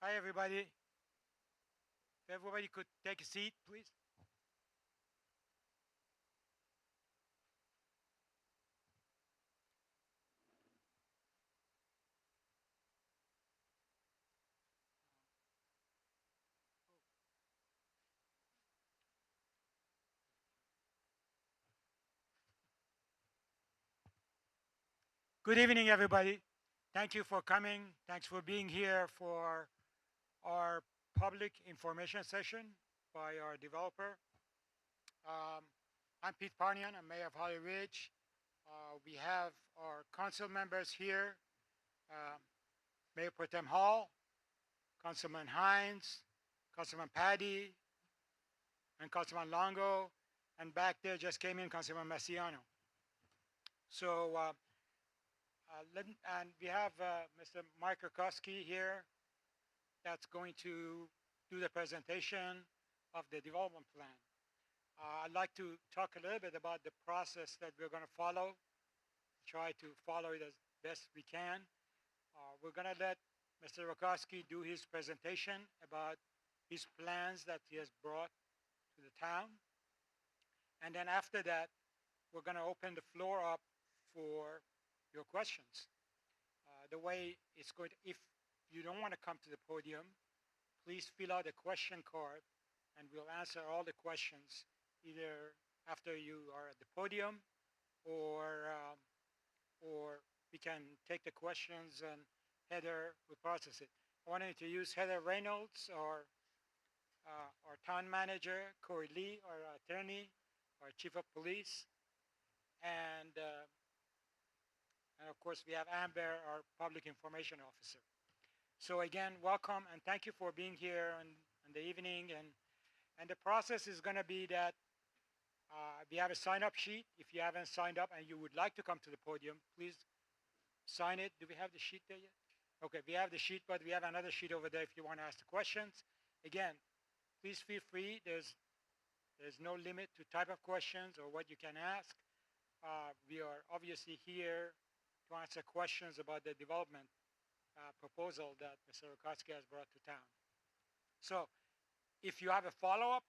Hi, everybody. If everybody could take a seat, please. Good evening, everybody. Thank you for coming. Thanks for being here for our public information session by our developer. Um, I'm Pete Parnian. I'm Mayor of Holly Ridge. We have our council members here, um, Mayor Pro Tem Hall, Councilman Hines, Councilman Paddy, and Councilman Longo. And back there just came in Councilman Massiano. So and we have Mr. Mike Rakowski here that's going to do the presentation of the development plan. I'd like to talk a little bit about the process that we're going to follow, try to follow it as best we can. We're going to let Mr. Rakowski do his presentation about his plans that he has brought to the town. And then after that, we're going to open the floor up for your questions. The way it's going to, if you don't want to come to the podium, please fill out a question card and we'll answer all the questions either after you are at the podium or we can take the questions and Heather will process it. I want to introduce Heather Reynolds, our town manager, Corey Lee, our attorney, our chief of police, and, uh, and of course we have Amber, our public information officer. So again, welcome and thank you for being here in the evening. And the process is going to be that we have a sign-up sheet. If you haven't signed up and you would like to come to the podium, please sign it. Do we have the sheet there yet? Okay, we have the sheet, but we have another sheet over there if you want to ask the questions. Again, please feel free. There's no limit to type of questions or what you can ask. We are obviously here to answer questions about the development proposal that Mr. Rakowski has brought to town. So if you have a follow-up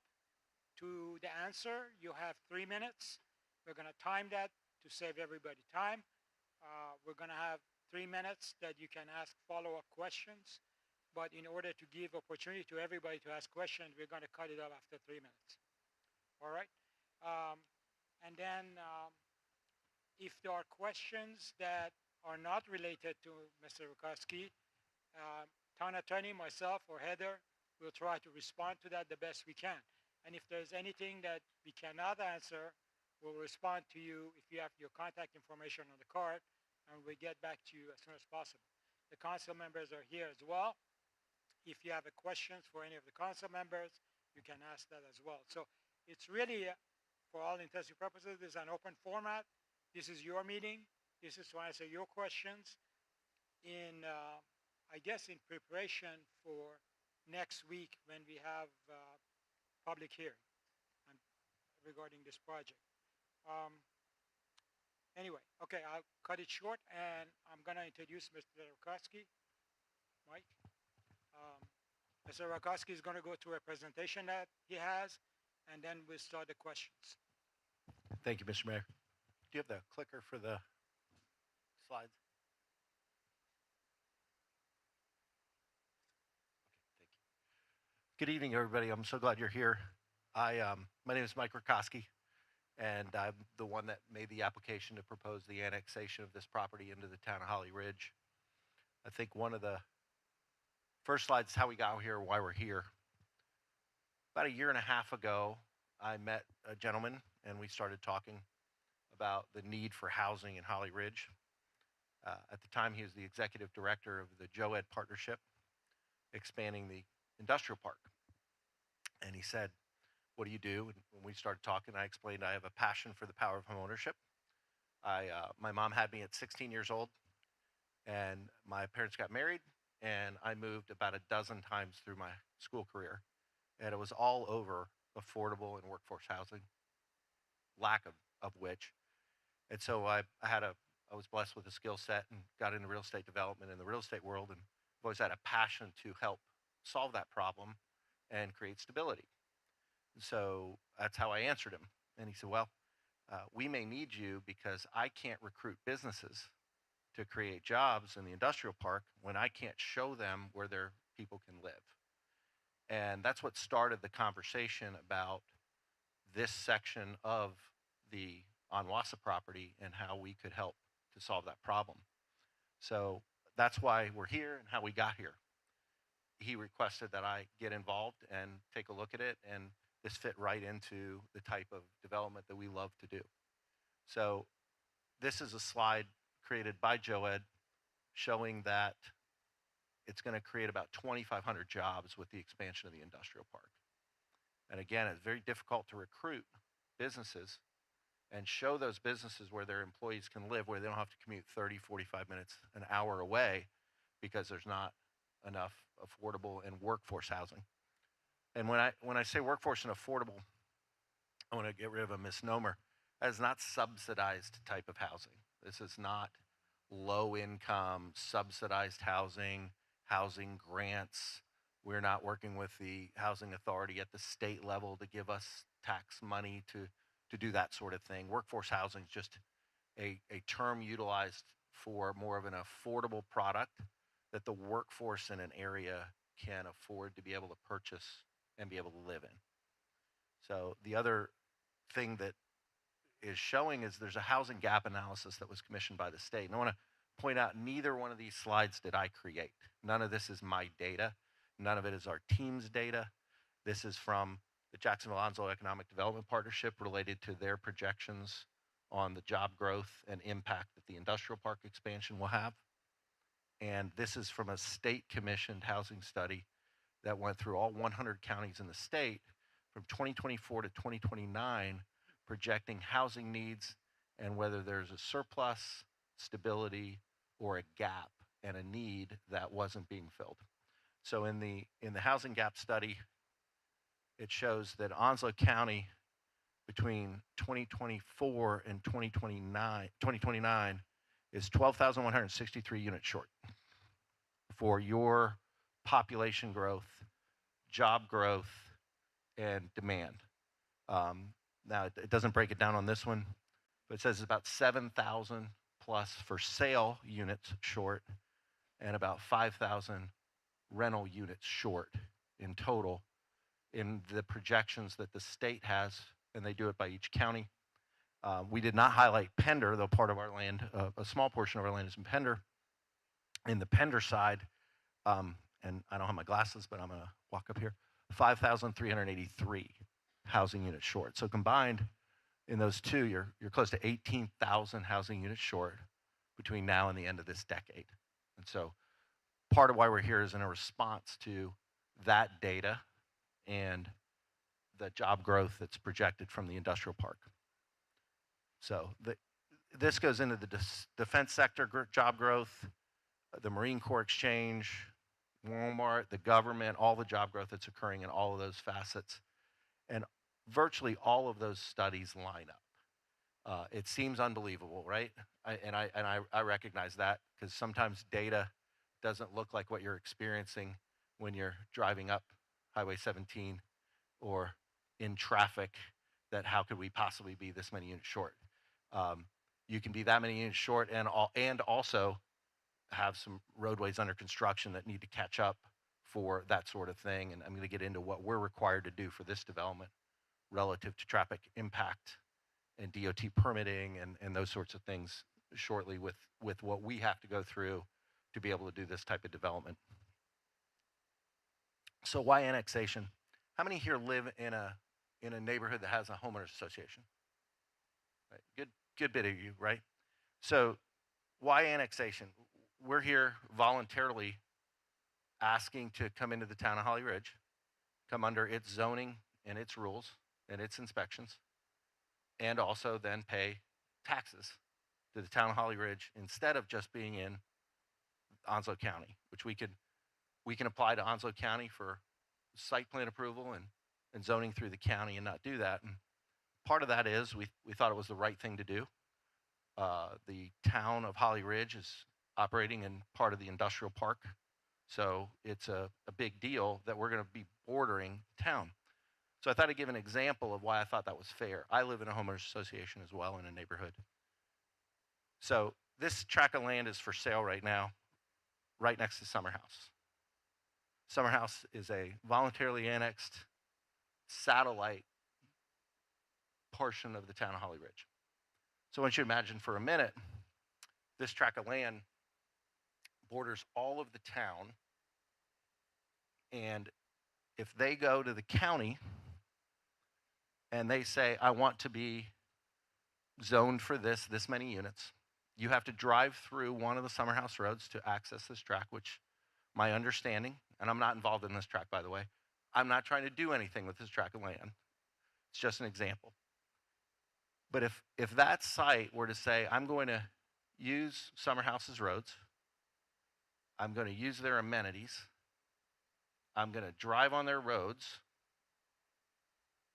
to the answer, you have 3 minutes. We're going to time that to save everybody time. We're going to have 3 minutes that you can ask follow-up questions. But in order to give opportunity to everybody to ask questions, we're going to cut it off after 3 minutes. All right? Um, and then if there are questions that are not related to Mr. Rakowski, town attorney, myself, or Heather will try to respond to that the best we can. And if there's anything that we cannot answer, we'll respond to you if you have your contact information on the card, and we'll get back to you as soon as possible. The council members are here as well. If you have a questions for any of the council members, you can ask that as well. So it's really, for all intents and purposes, this is an open format. This is your meeting. This is to answer your questions in, I guess, in preparation for next week when we have public hearing on, regarding this project. Um, anyway, okay, I'll cut it short and I'm going to introduce Mr. Rakowski, Mike. Um, Mr. Rakowski is going to go through a presentation that he has and then we'll start the questions. Thank you, Mr. Mayor. Do you have the clicker for the slides? Okay, thank you. Good evening, everybody. I'm so glad you're here. My name is Mike Rakowski, and I'm the one that made the application to propose the annexation of this property into the town of Holly Ridge. I think one of the first slides is how we got here, why we're here. About a year and a half ago, I met a gentleman, and we started talking about the need for housing in Holly Ridge. At the time, he was the executive director of the Joe Ed Partnership, expanding the industrial park. And he said, "What do you do?" And when we started talking, I explained I have a passion for the power of home ownership. My mom had me at 16 years old, and my parents got married, and I moved about a dozen times through my school career, and it was all over affordable and workforce housing, lack of which. And so I was blessed with a skill set and got into real estate development in the real estate world, and I've always had a passion to help solve that problem and create stability. So that's how I answered him. And he said, well, we may need you because I can't recruit businesses to create jobs in the industrial park when I can't show them where their people can live. And that's what started the conversation about this section of the Onwassa property and how we could help to solve that problem. So that's why we're here and how we got here. He requested that I get involved and take a look at it, and this fit right into the type of development that we love to do. So this is a slide created by Joed showing that it's going to create about 2,500 jobs with the expansion of the industrial park. And again, it's very difficult to recruit businesses and show those businesses where their employees can live, where they don't have to commute 30, 45 minutes, an hour away because there's not enough affordable and workforce housing. And when I say workforce and affordable, I want to get rid of a misnomer. That is not subsidized type of housing. This is not low income, subsidized housing, housing grants. We're not working with the housing authority at the state level to give us tax money to do that sort of thing. Workforce housing is just a term utilized for more of an affordable product that the workforce in an area can afford to be able to purchase and be able to live in. So the other thing that is showing is there's a housing gap analysis that was commissioned by the state. And I want to point out neither one of these slides did I create. None of this is my data. None of it is our team's data. This is from the Jacksonville-Onslow Economic Development Partnership related to their projections on the job growth and impact that the industrial park expansion will have. And this is from a state commissioned housing study that went through all 100 counties in the state from 2024 to 2029, projecting housing needs and whether there's a surplus, stability, or a gap and a need that wasn't being filled. So in the housing gap study, it shows that Onslow County between 2024 and 2029 is 12,163 units short for your population growth, job growth, and demand. Now, it doesn't break it down on this one, but it says it's about 7,000 plus for sale units short and about 5,000 rental units short in total in the projections that the state has, and they do it by each county. We did not highlight Pender, though part of our land, a small portion of our land is in Pender. In the Pender side, and I don't have my glasses, but I'm going to walk up here, 5,383 housing units short. So combined in those two, you're close to 18,000 housing units short between now and the end of this decade. And so part of why we're here is in a response to that data and the job growth that's projected from the industrial park. So this goes into the defense sector job growth, the Marine Corps Exchange, Walmart, the government, all the job growth that's occurring in all of those facets. And virtually all of those studies line up. It seems unbelievable, right? I recognize that because sometimes data doesn't look like what you're experiencing when you're driving up Highway 17 or in traffic, that how could we possibly be this many units short? You can be that many units short and also have some roadways under construction that need to catch up for that sort of thing. And I'm going to get into what we're required to do for this development relative to traffic impact and DOT permitting and those sorts of things shortly with what we have to go through to be able to do this type of development. So why annexation? How many here live in a neighborhood that has a homeowners association? Right. Good bit of you, right? So why annexation? We're here voluntarily asking to come into the town of Holly Ridge, come under its zoning and its rules and its inspections, and also then pay taxes to the town of Holly Ridge instead of just being in Onslow County, which we can apply to Onslow County for site plan approval and zoning through the county and not do that. And part of that is we thought it was the right thing to do. The town of Holly Ridge is operating in part of the industrial park So it's a big deal that we're going to be bordering town. So I thought I'd give an example of why I thought that was fair. I live in a homeowners association as well in a neighborhood. So this tract of land is for sale right now, right next to Summer House. Summer House is a voluntarily annexed satellite portion of the town of Holly Ridge. So I want you to imagine for a minute, this tract of land borders all of the town. And if they go to the county and they say, I want to be zoned for this many units, you have to drive through one of the Summer House roads to access this tract, which my understanding, and I'm not involved in this tract, by the way, I'm not trying to do anything with this tract of land. It's just an example. But if that site were to say, I'm going to use Summer House's roads, I'm going to use their amenities, I'm going to drive on their roads,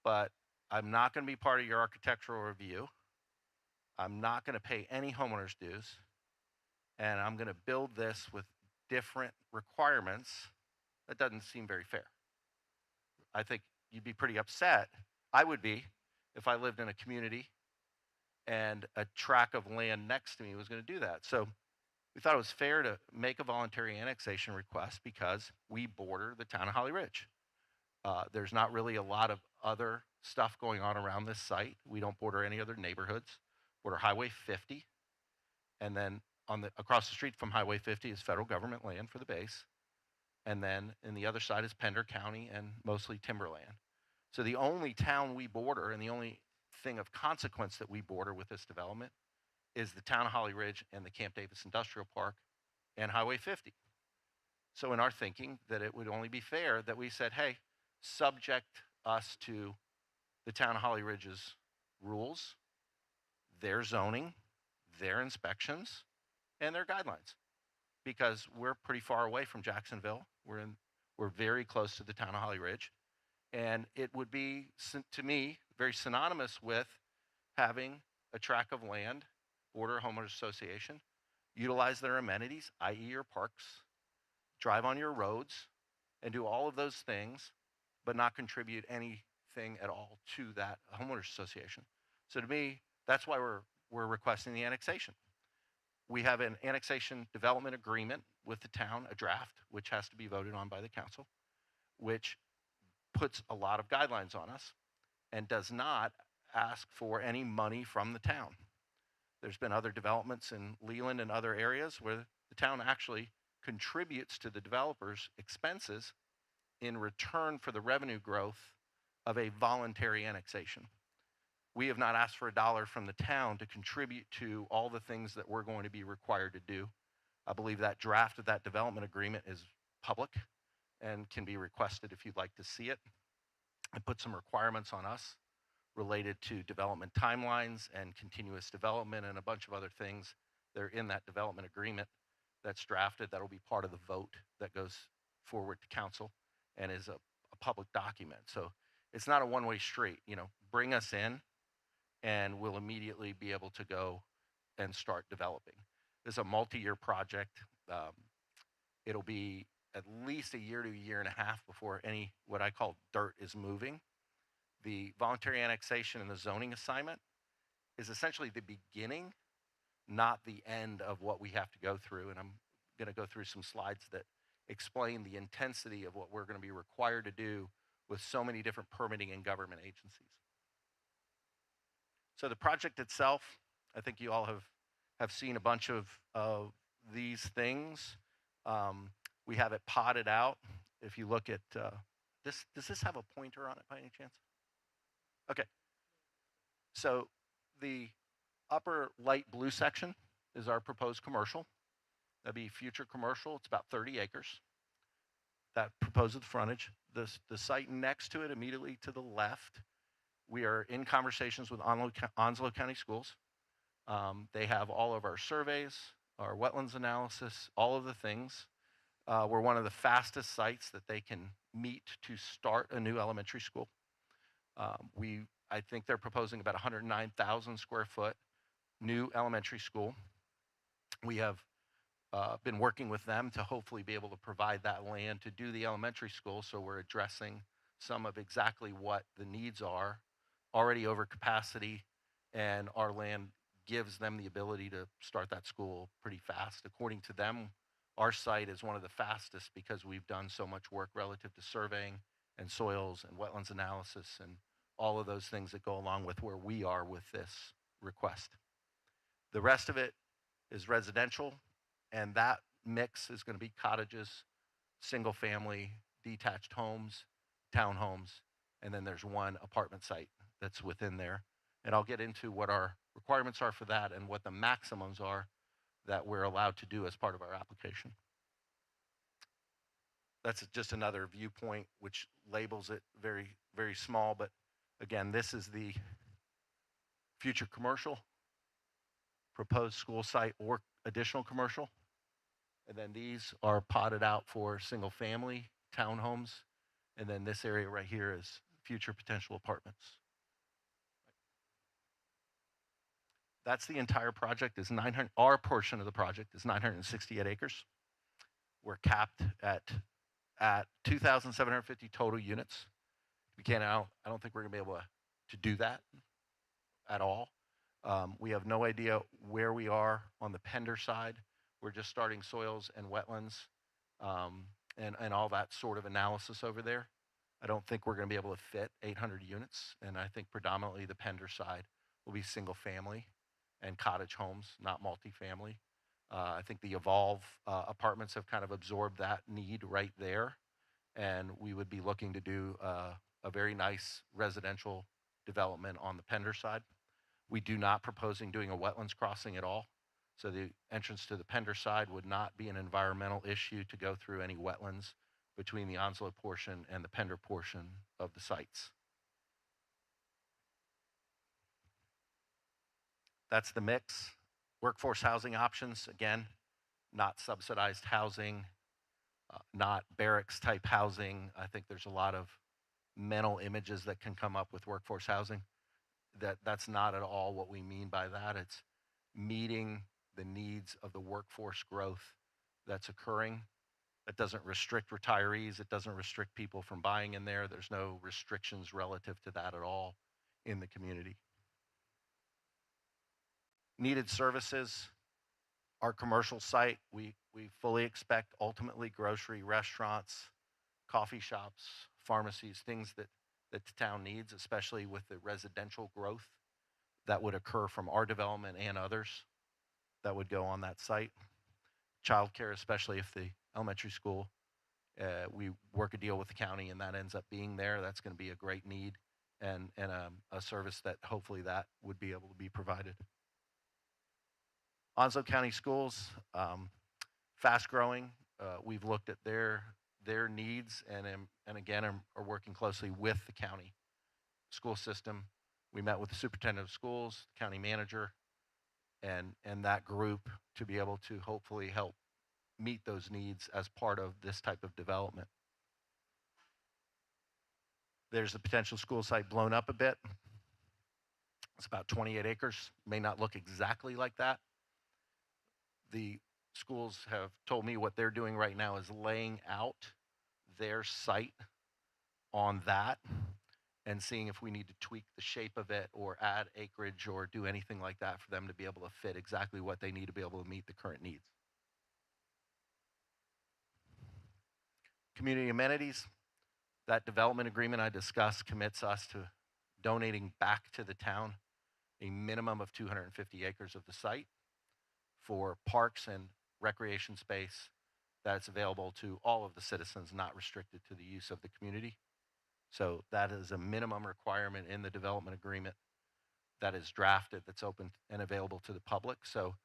but I'm not going to be part of your architectural review, I'm not going to pay any homeowners dues, and I'm going to build this with different requirements, that doesn't seem very fair. I think you'd be pretty upset. I would be if I lived in a community and a tract of land next to me was going to do that. So we thought it was fair to make a voluntary annexation request because we border the town of Holly Ridge. There's not really a lot of other stuff going on around this site. We don't border any other neighborhoods. Border Highway 50, and then across the street from Highway 50 is federal government land for the base, and then in the other side is Pender County and mostly timberland. So the only town we border and the only thing of consequence that we border with this development is the town of Holly Ridge and the Camp Davis Industrial Park and Highway 50. So in our thinking that it would only be fair that we said, hey, subject us to the town of Holly Ridge's rules, their zoning, their inspections, and their guidelines. Because we're pretty far away from Jacksonville. We're very close to the town of Holly Ridge. And it would be, to me, very synonymous with having a tract of land, border homeowners association, utilize their amenities, i.e. your parks, drive on your roads, and do all of those things, but not contribute anything at all to that homeowners association. So to me, that's why we're requesting the annexation. We have an annexation development agreement with the town, a draft, which has to be voted on by the council, which puts a lot of guidelines on us and does not ask for any money from the town. There's been other developments in Leland and other areas where the town actually contributes to the developer's expenses in return for the revenue growth of a voluntary annexation. We have not asked for a dollar from the town to contribute to all the things that we're going to be required to do. I believe that draft of that development agreement is public and can be requested if you'd like to see it. I put some requirements on us related to development timelines and continuous development and a bunch of other things that are in that development agreement that's drafted. That'll be part of the vote that goes forward to council and is a public document. So it's not a one-way street. Bring us in and we'll immediately be able to go and start developing. This is a multi-year project. It'll be at least a year to a year and a half before any what I call dirt is moving. The voluntary annexation and the zoning assignment is essentially the beginning, not the end of what we have to go through. And I'm going to go through some slides that explain the intensity of what we're going to be required to do with so many different permitting and government agencies. So the project itself, I think you all have seen a bunch of these things. We have it potted out. If you look at this, does this have a pointer on it by any chance? Okay. So the upper light blue section is our proposed commercial. That'd be future commercial. It's about 30 acres. That proposes the frontage. The site next to it, immediately to the left, we are in conversations with Onslow County Schools. They have all of our surveys, our wetlands analysis, all of the things. We're one of the fastest sites that they can meet to start a new elementary school. I think they're proposing about 109,000 square foot new elementary school. We have been working with them to hopefully be able to provide that land to do the elementary school. So we're addressing some of exactly what the needs are, already over capacity, and our land gives them the ability to start that school pretty fast. According to them, our site is one of the fastest because we've done so much work relative to surveying and soils and wetlands analysis and all of those things that go along with where we are with this request. The rest of it is residential, and that mix is going to be cottages, single family, detached homes, townhomes, and then there's one apartment site that's within there. And I'll get into what our requirements are for that and what the maximums are that we're allowed to do as part of our application. That's just another viewpoint which labels it very, very small, but again, this is the future commercial, proposed school site, or additional commercial. And then these are potted out for single family, townhomes, and then this area right here is future potential apartments. That's the entire project. Is 900. Our portion of the project is 968 acres. We're capped at 2,750 total units. We can't. I don't think we're gonna be able to do that at all. We have no idea where we are on the Pender side. We're just starting soils and wetlands and all that sort of analysis over there. I don't think we're going to be able to fit 800 units, and I think predominantly the Pender side will be single family and cottage homes, not multifamily. I think the Evolve apartments have kind of absorbed that need right there, and we would be looking to do a very nice residential development on the Pender side. We do not proposing doing a wetlands crossing at all. So the entrance to the Pender side would not be an environmental issue to go through any wetlands between the Onslow portion and the Pender portion of the sites. That's the mix. Workforce housing options, again, not subsidized housing, not barracks type housing. I think there's a lot of mental images that can come up with workforce housing. That's not at all what we mean by that. It's meeting the needs of the workforce growth that's occurring. That doesn't restrict retirees. It doesn't restrict people from buying in there. There's no restrictions relative to that at all in the community. Needed services. Our commercial site, we fully expect ultimately grocery, restaurants, coffee shops, pharmacies, things that the town needs, especially with the residential growth that would occur from our development and others that would go on that site. Childcare, especially if the elementary school, we work a deal with the county and that ends up being there. That's going to be a great need and a service that hopefully that would be able to be provided. Onslow County Schools, fast growing. We've looked at their needs and again are working closely with the county school system. We met with the superintendent of schools, county manager, and that group to be able to hopefully help meet those needs as part of this type of development. There's a potential school site blown up a bit. It's about 28 acres. May not look exactly like that. The schools have told me what they're doing right now is laying out their site on that and seeing if we need to tweak the shape of it or add acreage or do anything like that for them to be able to fit exactly what they need to be able to meet the current needs. Community amenities, that development agreement I discussed commits us to donating back to the town a minimum of 250 acres of the site for parks and recreation space that's available to all of the citizens, not restricted to the use of the community. So that is a minimum requirement in the development agreement that is drafted, that's open and available to the public. So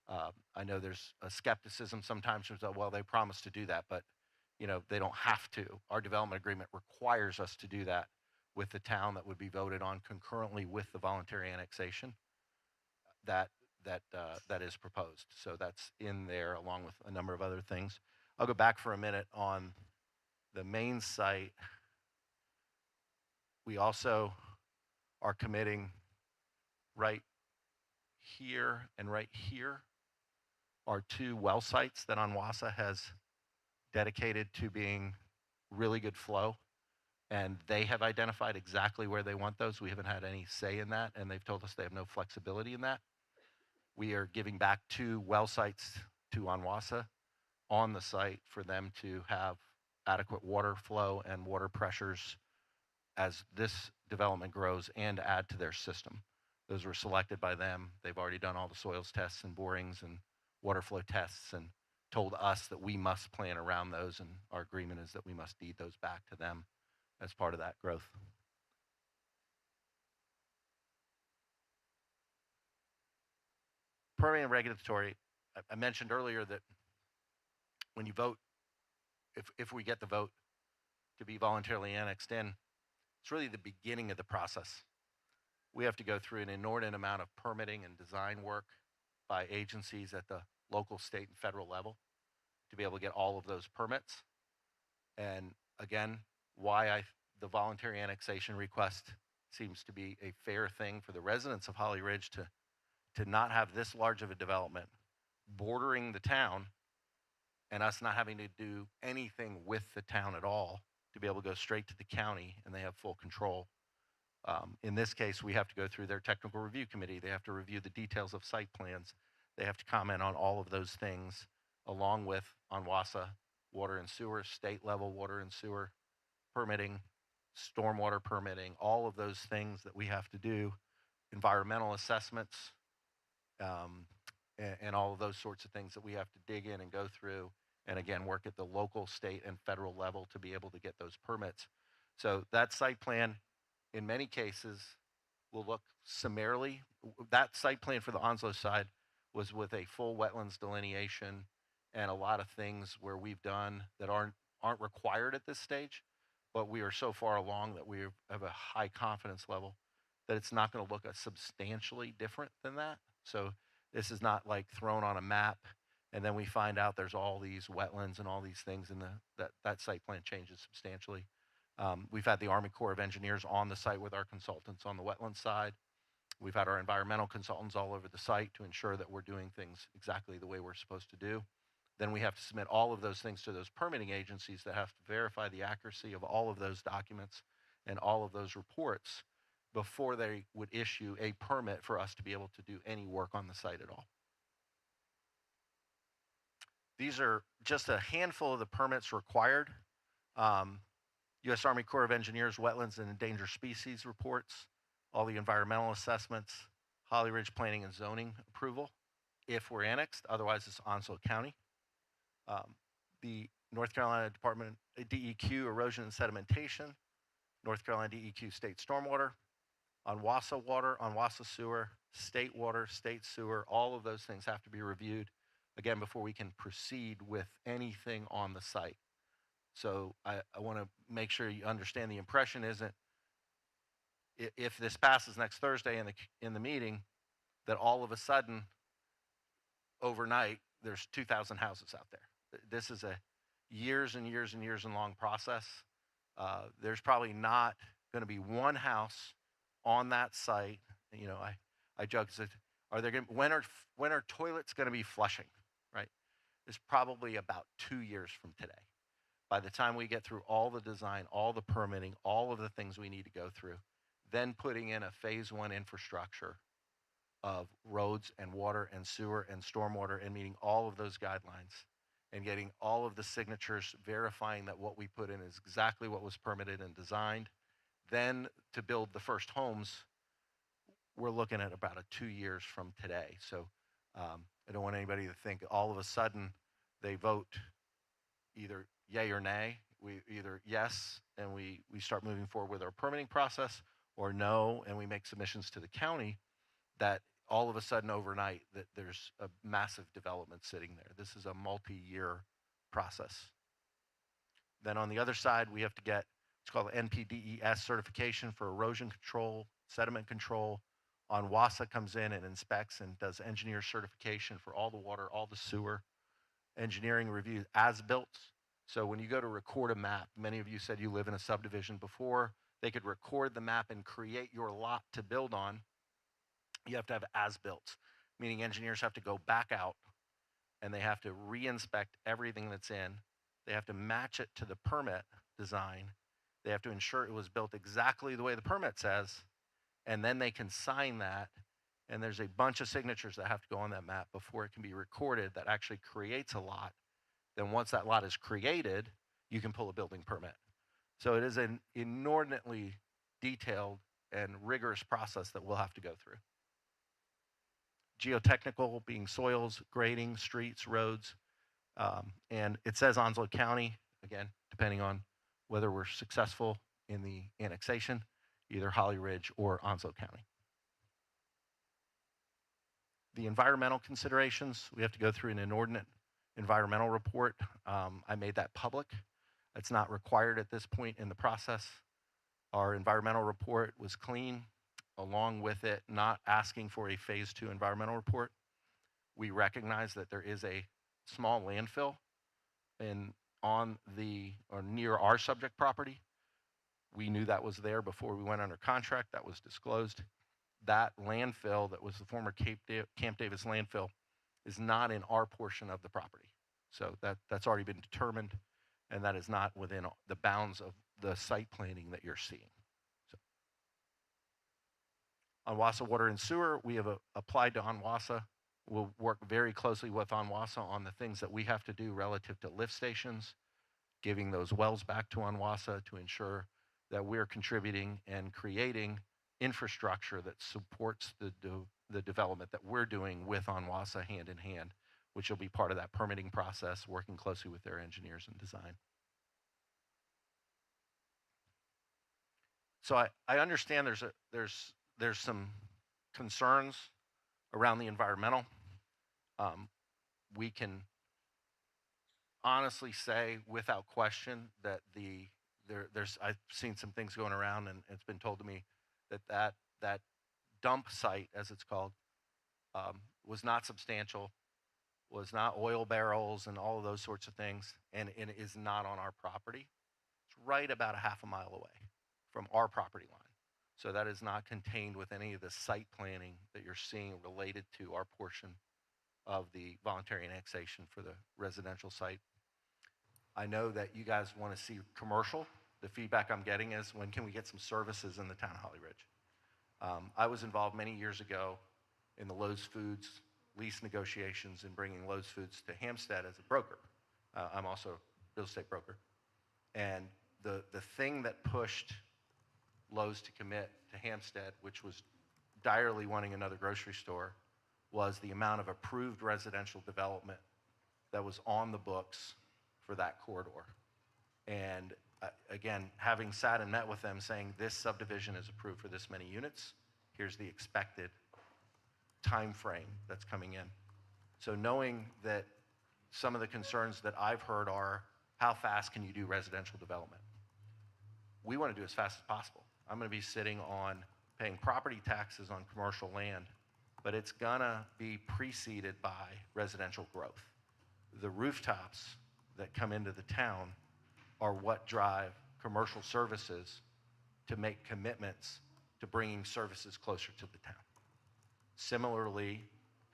I know there's a skepticism sometimes, well, they promised to do that, but you know, they don't have to. Our development agreement requires us to do that with the town that would be voted on concurrently with the voluntary annexation that is proposed. So that's in there along with a number of other things. I'll go back for a minute on the main site. We also are committing right here and right here are 2 well sites that Onwassa has dedicated to being really good flow, and they have identified exactly where they want those. We haven't had any say in that, and they've told us they have no flexibility in that. We are giving back 2 well sites to Onwassa on the site for them to have adequate water flow and water pressures as this development grows and add to their system. Those were selected by them. They've already done all the soils tests and borings and water flow tests and told us that we must plan around those, and our agreement is that we must deed those back to them as part of that growth. Permitting and regulatory, I mentioned earlier that when you vote, if we get the vote to be voluntarily annexed in, it's really the beginning of the process. We have to go through an inordinate amount of permitting and design work by agencies at the local, state, and federal level to be able to get all of those permits. And again, the voluntary annexation request seems to be a fair thing for the residents of Holly Ridge to not have this large of a development bordering the town and us not having to do anything with the town at all, to be able to go straight to the county and they have full control. In this case, we have to go through their technical review committee. They have to review the details of site plans. They have to comment on all of those things, along with Onwassa water and sewer, state level water and sewer permitting, stormwater permitting, all of those things that we have to do, environmental assessments, and all of those sorts of things that we have to dig in and go through, and again, work at the local, state, and federal level to be able to get those permits. So that site plan, in many cases, will look summarily. That site plan for the Onslow side was with a full wetlands delineation and a lot of things where we've done that aren't required at this stage, but we are so far along that we have a high confidence level that it's not going to look substantially different than that. So this is not like thrown on a map and then we find out there's all these wetlands and all these things, and that site plan changes substantially. We've had the Army Corps of Engineers on the site with our consultants on the wetland side. We've had our environmental consultants all over the site to ensure that we're doing things exactly the way we're supposed to do. Then we have to submit all of those things to those permitting agencies that have to verify the accuracy of all of those documents and all of those reports before they would issue a permit for us to be able to do any work on the site at all. These are just a handful of the permits required. U.S. Army Corps of Engineers Wetlands and Endangered Species reports, all the environmental assessments, Holly Ridge Planning and Zoning approval, if we're annexed, otherwise it's Onslow County. The North Carolina Department DEQ Erosion and Sedimentation, North Carolina DEQ State Stormwater, Onwassa Water, Onwassa Sewer, State Water, State Sewer, all of those things have to be reviewed, again, before we can proceed with anything on the site. So I want to make sure you understand the impression isn't, if this passes next Thursday in the meeting, that all of a sudden, overnight, there's 2,000 houses out there. This is a years and years and years and long process. There's probably not going to be one house on that site. You know, I joke, are there when are toilets going to be flushing, right? It's probably about 2 years from today. By the time we get through all the design, all the permitting, all of the things we need to go through, then putting in a phase 1 infrastructure of roads and water and sewer and stormwater and meeting all of those guidelines and getting all of the signatures verifying that what we put in is exactly what was permitted and designed. Then to build the first homes, we're looking at about 2 years from today. So I don't want anybody to think all of a sudden they vote either yay or nay. We either yes, and we start moving forward with our permitting process, or no, and we make submissions to the county, that all of a sudden overnight that there's a massive development sitting there. This is a multi-year process. Then on the other side, we have to get what's called NPDES certification for erosion control, sediment control. Onwassa comes in and inspects and does engineer certification for all the water, all the sewer, engineering review as-built. So when you go to record a map, many of you said you live in a subdivision before. They could record the map and create your lot to build on. You have to have as-built, meaning engineers have to go back out and they have to re-inspect everything that's in. They have to match it to the permit design. They have to ensure it was built exactly the way the permit says, and then they can sign that. And there's a bunch of signatures that have to go on that map before it can be recorded that actually creates a lot. Then once that lot is created, you can pull a building permit. So it is an inordinately detailed and rigorous process that we'll have to go through. Geotechnical being soils, grading, streets, roads, and it says Onslow County, again, depending on whether we're successful in the annexation, either Holly Ridge or Onslow County. The environmental considerations, we have to go through an inordinate environmental report. I made that public. It's not required at this point in the process. Our environmental report was clean, along with it not asking for a phase 2 environmental report. We recognize that there is a small landfill on the or near our subject property. We knew that was there before we went under contract. That was disclosed. That landfill that was the former Camp Davis landfill is not in our portion of the property. So that's already been determined, and that is not within the bounds of the site planning that you're seeing. So, Onwassa Water and Sewer, we have applied to Onwassa. We'll work very closely with Onwassa on the things that we have to do relative to lift stations, giving those wells back to Onwassa to ensure that we're contributing and creating infrastructure that supports the development that we're doing with Onwassa hand in hand, which will be part of that permitting process, working closely with their engineers and design. So I understand there's some concerns around the environmental. We can honestly say without question that I've seen some things going around, and it's been told to me that dump site, as it's called, was not substantial, was not oil barrels and all of those sorts of things, and it is not on our property. It's right about a half a mile away from our property line. So that is not contained with any of the site planning that you're seeing related to our portion of the voluntary annexation for the residential site. I know that you guys want to see commercial. The feedback I'm getting is, when can we get some services in the town of Holly Ridge? I was involved many years ago in the Lowe's Foods lease negotiations and bringing Lowe's Foods to Hampstead as a broker. I'm also a real estate broker. And the thing that pushed Lowe's to commit to Hampstead, which was direly wanting another grocery store, was the amount of approved residential development that was on the books for that corridor. And again, having sat and met with them saying, this subdivision is approved for this many units, here's the expected time frame that's coming in. So knowing that some of the concerns that I've heard are, how fast can you do residential development? We want to do as fast as possible. I'm going to be sitting on paying property taxes on commercial land, but it's going to be preceded by residential growth. The rooftops that come into the town are what drive commercial services to make commitments to bringing services closer to the town. Similarly,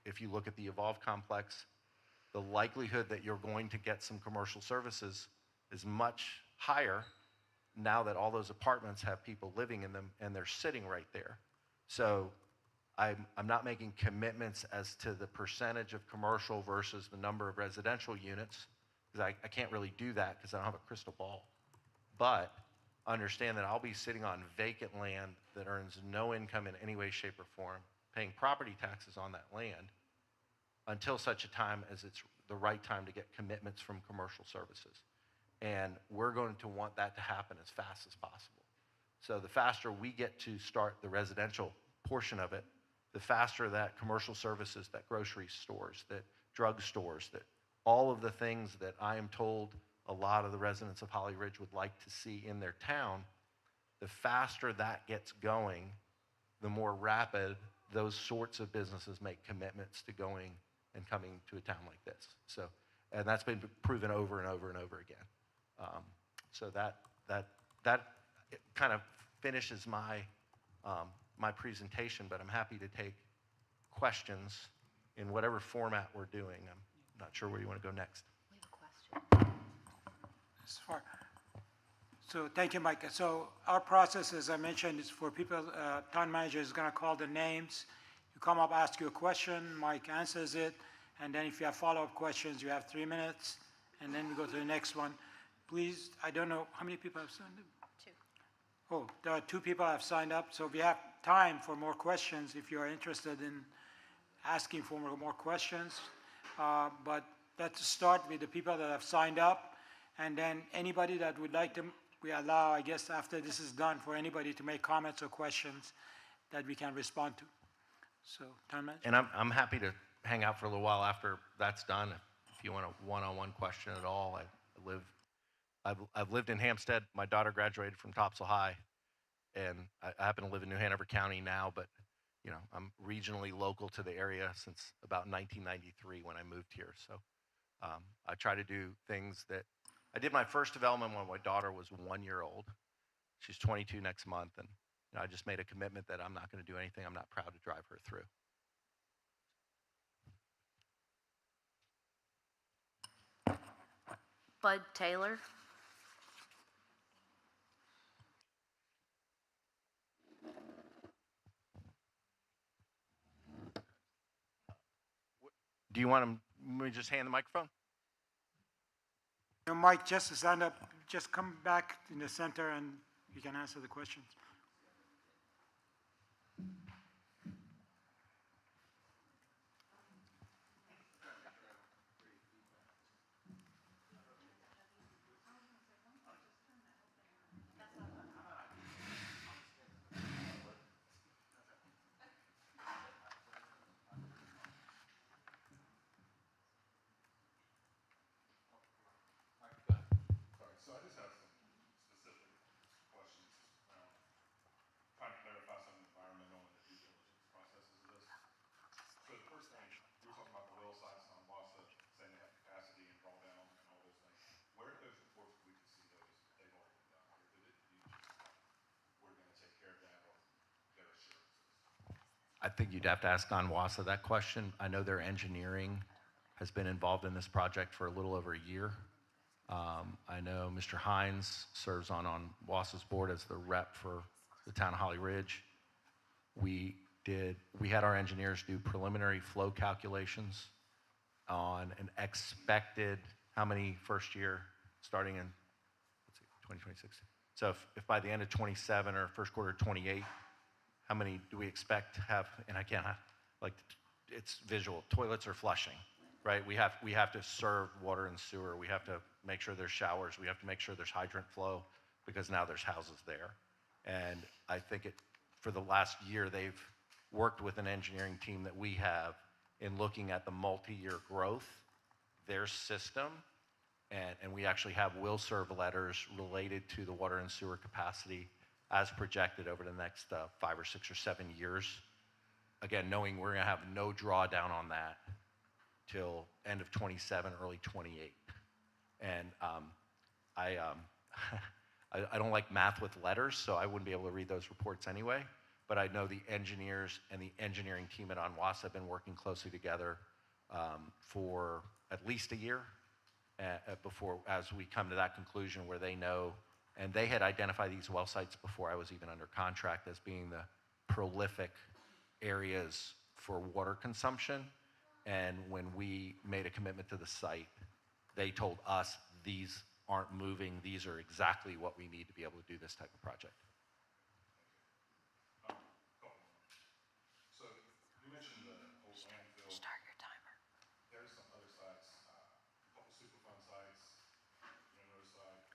if you look at the Evolve complex, the likelihood that you're going to get some commercial services is much higher now that all those apartments have people living in them and they're sitting right there. So I'm not making commitments as to the percentage of commercial versus the number of residential units, because I can't really do that because I don't have a crystal ball. But understand that I'll be sitting on vacant land that earns no income in any way, shape, or form, paying property taxes on that land until such a time as it's the right time to get commitments from commercial services. And we're going to want that to happen as fast as possible. So the faster we get to start the residential portion of it, the faster that commercial services, that grocery stores, that drug stores, that all of the things that I am told a lot of the residents of Holly Ridge would like to see in their town, the faster that gets going, the more rapid those sorts of businesses make commitments to going and coming to a town like this. So, and that's been proven over and over and over again. So that kind of finishes my my presentation, but I'm happy to take questions in whatever format we're doing. not sure where you want to go next. We have a question. As far. So thank you, Mike. So our process, as I mentioned, is for people, town manager is gonna call the names. You come up, ask your question, Mike answers it, and then if you have follow-up questions, you have 3 minutes, and then we go to the next one. Please, I don't know, how many people have signed up? 2. Oh, there are 2 people have signed up, so we have time for more questions if you are interested in asking for more questions. But let's start with the people that have signed up, and then anybody that would like to, we allow, I guess, after this is done, for anybody to make comments or questions that we can respond to. So, town manager? And I'm happy to hang out for a little while after that's done. If you want a one-on-one question at all, I've lived in Hampstead. My daughter graduated from Topsail High, and I happen to live in New Hanover County now, but you know, I'm regionally local to the area since about 1993 when I moved here. So I try to do things that I did my first development when my daughter was 1 year old. She's 22 next month, and you know, I just made a commitment that I'm not going to do anything I'm not proud to drive her through. Bud Taylor. Do you want me to just hand the microphone? No, Mike, just stand up, just come back in the center and you can answer the questions. So I just have some specific questions around trying to clarify some environmental and the due diligence processes of this. So the first thing, we were talking about the well sites on Wassa, saying they have capacity and drawdown and all those things. Where are those reports we can see those? They've all been done, or did it, you just, we're gonna take care of that, or their assurances? I think you'd have to ask Onwassa that question. I know their engineering has been involved in this project for a little over a year. I know Mr. Hines serves on Wassa's board as the rep for the town of Holly Ridge. We had our engineers do preliminary flow calculations on an expected, how many first year, starting in, let's see, 2026. So if by the end of 27 or first quarter of 28, how many do we expect to have, and I can't, like, it's visual, toilets are flushing, right? We have to serve water and sewer. We have to make sure there's showers. We have to make sure there's hydrant flow because now there's houses there. And I think for the last year, they've worked with an engineering team that we have in looking at the multi-year growth, their system, and we actually have will serve letters related to the water and sewer capacity as projected over the next 5 or 6 or 7 years. Again, knowing we're gonna have no drawdown on that till end of 27, early 28. And I don't like math with letters, so I wouldn't be able to read those reports anyway. But I know the engineers and the engineering team at Onwassa have been working closely together for at least a year before, as we come to that conclusion where they know, and they had identified these well sites before I was even under contract as being the prolific areas for water consumption. And when we made a commitment to the site, they told us these aren't moving, these are exactly what we need to be able to do this type of project. So you mentioned the old landfill. Start your timer. There's some other sites, a couple Superfund sites, Monroe site,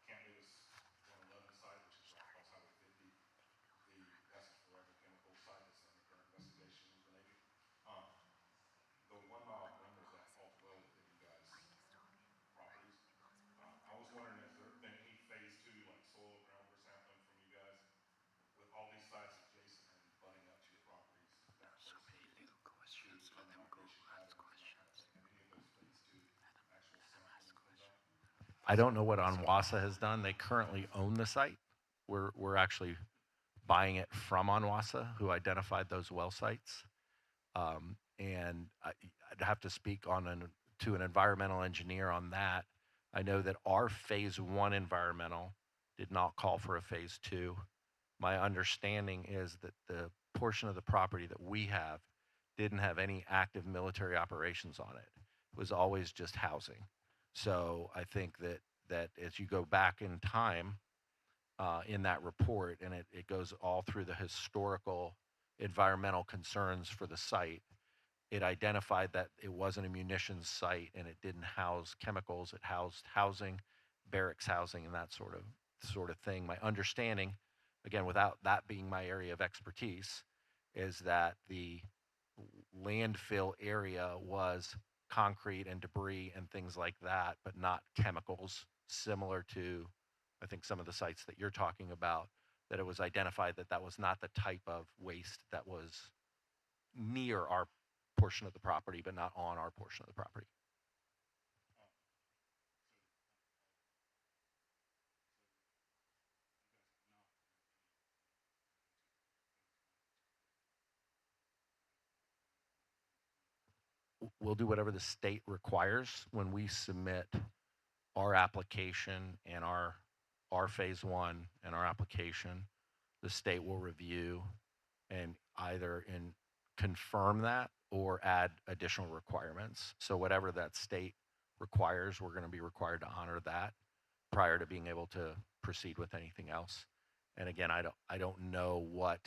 Camp Davis 111 site, which is right across Highway 50. That's a forever chemical site that's under current investigation with the Navy. The 1 mile perimeter that falls well within you guys' properties. I was wondering if there been any phase 2, like soil or groundwater sampling from you guys with all these sites adjacent and butting up to your properties. That so many new questions, and then we'll go ask questions. Have any of those phase 2 actual sampling been done? I don't know what Onwassa has done. They currently own the site. We're actually buying it from Onwassa, who identified those well sites. I'd have to speak to an environmental engineer on that. I know that our phase one environmental did not call for a phase two. My understanding is that the portion of the property that we have didn't have any active military operations on it. It was always just housing. So I think that as you go back in time in that report, and it goes all through the historical environmental concerns for the site, it identified that it wasn't a munitions site and it didn't house chemicals. It housed housing, barracks housing, and that sort of thing. My understanding, again, without that being my area of expertise, is that the landfill area was concrete and debris and things like that, but not chemicals, similar to, I think, some of the sites that you're talking about, that it was identified that that was not the type of waste that was near our portion of the property, but not on our portion of the property. We'll do whatever the state requires when we submit our application and our phase one and our application. The state will review and either confirm that or add additional requirements. So whatever that state requires, we're going to be required to honor that prior to being able to proceed with anything else. And again, I don't know what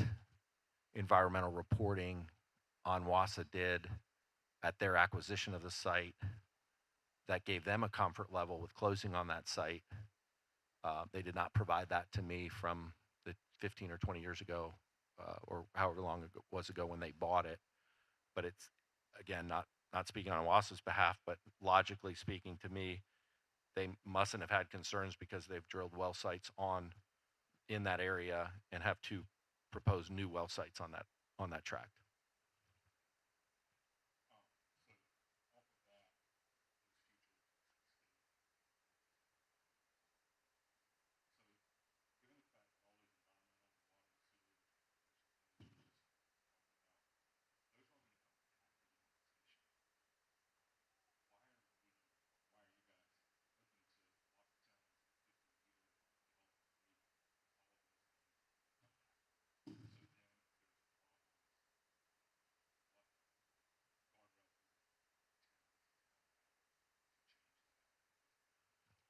environmental reporting Onwassa did at their acquisition of the site that gave them a comfort level with closing on that site. They did not provide that to me from the 15 or 20 years ago, or however long it was ago when they bought it. But it's, again, not speaking on Onwassa's behalf, but logically speaking, to me, they mustn't have had concerns because they've drilled well sites in that area and have two proposed new well sites on that tract.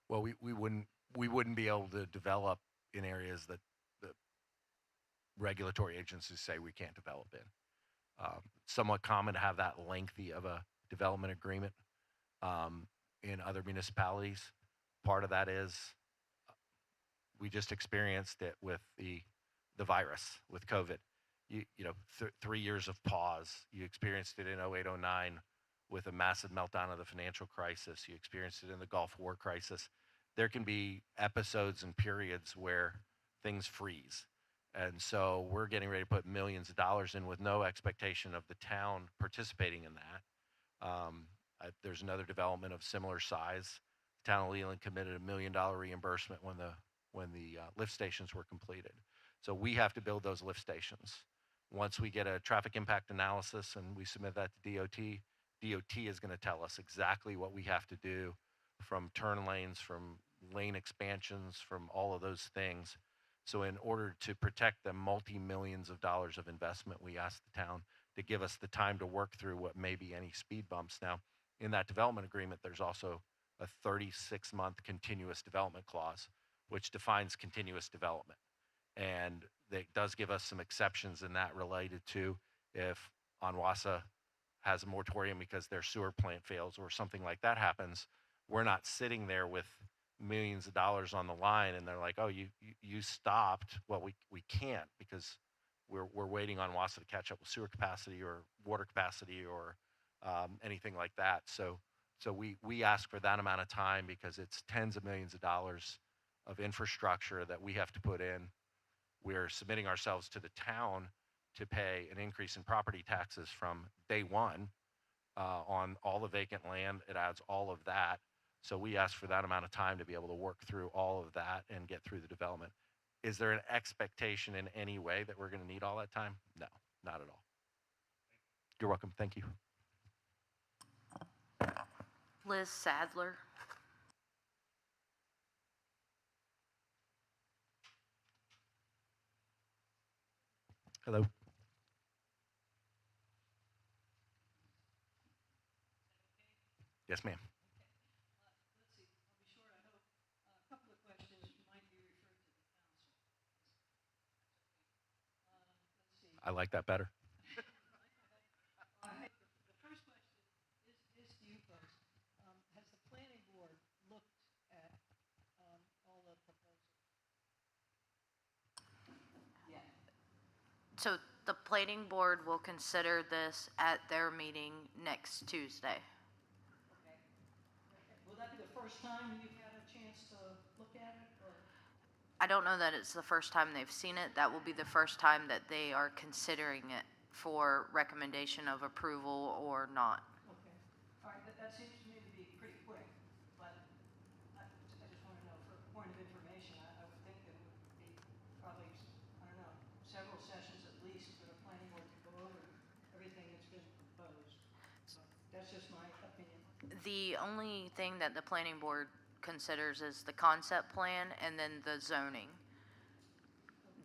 Well, we wouldn't be able to develop in areas that the regulatory agencies say we can't develop in. Somewhat common to have that lengthy of a development agreement in other municipalities. Part of that is we just experienced it with the virus, with COVID. You know, 3 years of pause. You experienced it in 08, 09 with a massive meltdown of the financial crisis. You experienced it in the Gulf War crisis. There can be episodes and periods where things freeze. And so we're getting ready to put millions of dollars in with no expectation of the town participating in that. There's another development of similar size. The town of Leland committed $1 million reimbursement when the lift stations were completed. So we have to build those lift stations. Once we get a traffic impact analysis and we submit that to DOT, DOT is going to tell us exactly what we have to do, from turn lanes, from lane expansions, from all of those things. So in order to protect the multi-millions of dollars of investment, we asked the town to give us the time to work through what may be any speed bumps. Now, in that development agreement, there's also a 36-month continuous development clause, which defines continuous development. And it does give us some exceptions in that, related to if Onwassa has a moratorium because their sewer plant fails or something like that happens, we're not sitting there with millions of dollars on the line and they're like, oh, you stopped. Well, we can't, because we're waiting on Onwassa to catch up with sewer capacity or water capacity or anything like that. So we ask for that amount of time because it's tens of millions of dollars of infrastructure that we have to put in. We're submitting ourselves to the town to pay an increase in property taxes from day one on all the vacant land. It adds all of that. So we ask for that amount of time to be able to work through all of that and get through the development. Is there an expectation in any way that we're going to need all that time? No, not at all. You're welcome. Thank you. Liz Sadler. Hello. Yes, ma'am. Let's see, I'll be short, I hope. A couple of questions might be referred to the council. Let's see. I like that better. All right, the first question is to you folks. Has the planning board looked at all the proposals? Yeah. So the planning board will consider this at their meeting next Tuesday. Okay. Will that be the first time you've had a chance to look at it, or? I don't know that it's the first time they've seen it. That will be the first time that they are considering it for recommendation of approval or not. Okay, all right, that seems to me to be pretty quick, but I just want to know, for a point of information, I would think that it would be probably, I don't know, several sessions at least for the planning board to go over everything that's been proposed. But that's just my opinion. The only thing that the planning board considers is the concept plan and then the zoning.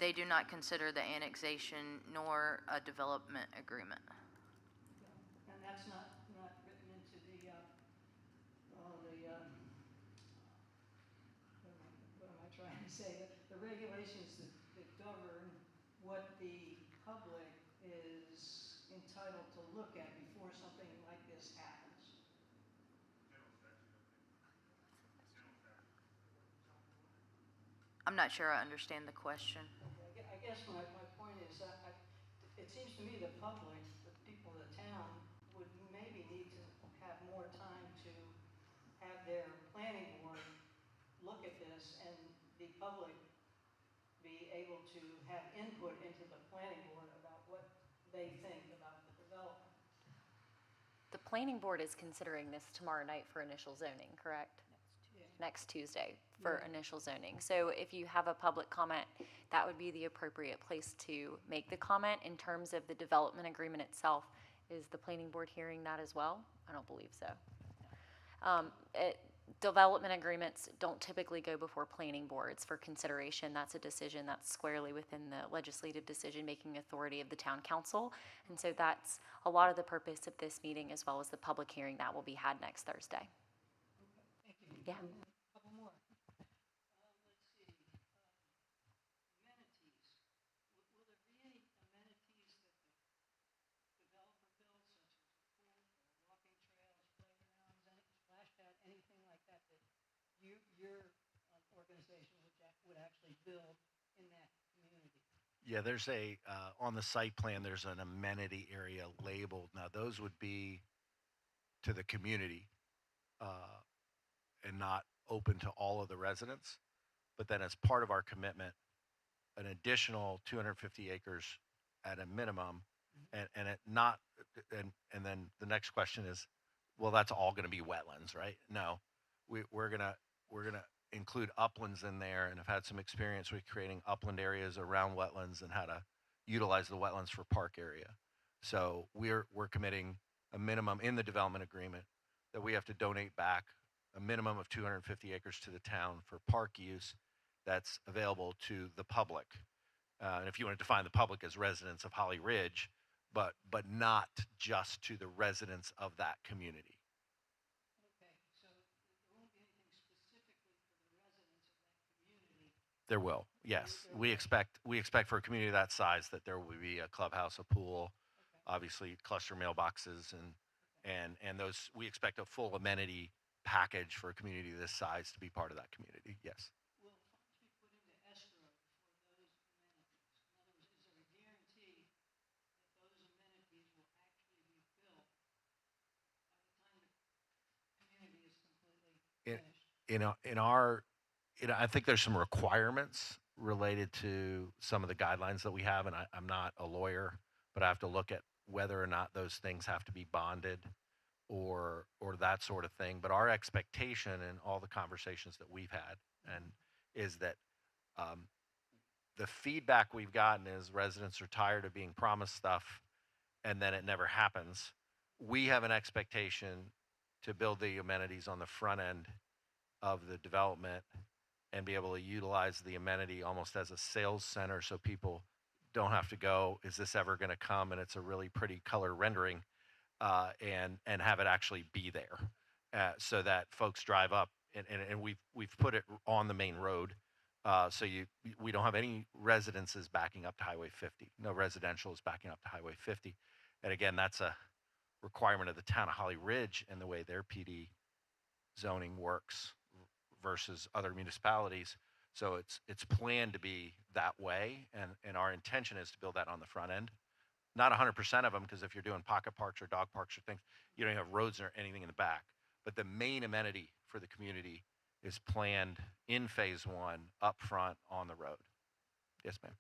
They do not consider the annexation nor a development agreement. And that's not written into the, what am I trying to say? The regulations that govern what the public is entitled to look at before something like this happens. I'm not sure I understand the question. Okay, I guess my point is that it seems to me the public, the people of the town, would maybe need to have more time to have their planning board look at this and the public be able to have input into the planning board about what they think about the development. The planning board is considering this tomorrow night for initial zoning, correct? Next Tuesday for initial zoning. So if you have a public comment, that would be the appropriate place to make the comment. In terms of the development agreement itself, is the planning board hearing that as well? I don't believe so. Development agreements don't typically go before planning boards for consideration. That's a decision that's squarely within the legislative decision-making authority of the town council. And so that's a lot of the purpose of this meeting, as well as the public hearing that will be had next Thursday. Thank you. Yeah. A couple more. Let's see. Amenities. Will there be any amenities that the developer builds, such as a pool, walking trails, playgrounds, any splash pad, anything like that that your organization would actually build in that community? Yeah, there's on the site plan, there's an amenity area labeled. Now, those would be to the community and not open to all of the residents. But then as part of our commitment, an additional 250 acres at a minimum, and it not, and then the next question is, well, that's all going to be wetlands, right? No, we're gonna include uplands in there, and have had some experience with creating upland areas around wetlands and how to utilize the wetlands for park area. So we're committing a minimum in the development agreement that we have to donate back a minimum of 250 acres to the town for park use that's available to the public. And if you want to define the public as residents of Holly Ridge, but not just to the residents of that community. Okay, so there won't be anything specifically for the residents of that community. There will, yes. We expect for a community that size that there will be a clubhouse, a pool, obviously cluster mailboxes, and those, we expect a full amenity package for a community this size to be part of that community, yes. Will funds be put into escrow for those amenities? In other words, is there a guarantee that those amenities will actually be built by the time the community is completely finished? I think there's some requirements related to some of the guidelines that we have, and I'm not a lawyer, but I have to look at whether or not those things have to be bonded or that sort of thing. But our expectation in all the conversations that we've had is that the feedback we've gotten is residents are tired of being promised stuff and then it never happens. We have an expectation to build the amenities on the front end of the development and be able to utilize the amenity almost as a sales center so people don't have to go, is this ever going to come? And it's a really pretty color rendering, and have it actually be there, so that folks drive up, and we've put it on the main road, so we don't have any residences backing up to Highway 50. No residential is backing up to Highway 50, and again, that's a requirement of the town of Holly Ridge and the way their PD zoning works versus other municipalities. So it's planned to be that way, and our intention is to build that on the front end. Not 100% of them, because if you're doing pocket parks or dog parks or things, you don't have roads or anything in the back. But the main amenity for the community is planned in phase one, up front on the road. Yes, ma'am.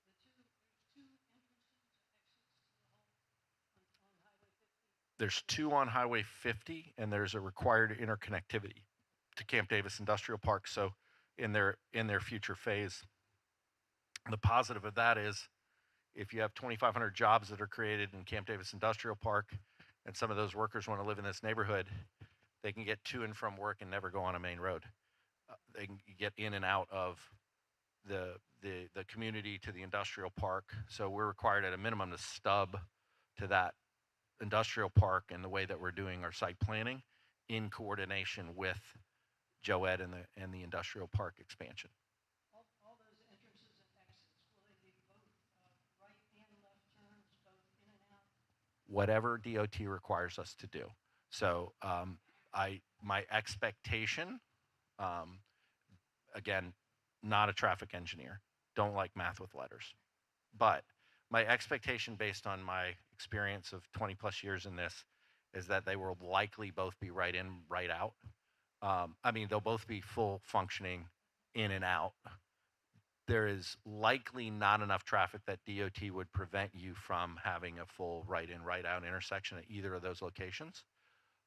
There's two on Highway 50, and there's a required interconnectivity to Camp Davis Industrial Park. So in their future phase, the positive of that is if you have 2,500 jobs that are created in Camp Davis Industrial Park, and some of those workers want to live in this neighborhood, they can get to and from work and never go on a main road. They can get in and out of the community to the industrial park. So we're required at a minimum to stub to that industrial park in the way that we're doing our site planning, in coordination with Joed and the industrial park expansion. All those entrances and exits, will they be both right and left turns, both in and out? Whatever DOT requires us to do. So my expectation, again, not a traffic engineer, don't like math with letters, but my expectation based on my experience of 20 plus years in this is that they will likely both be right in, right out. I mean, they'll both be full functioning in and out. There is likely not enough traffic that DOT would prevent you from having a full right in, right out intersection at either of those locations.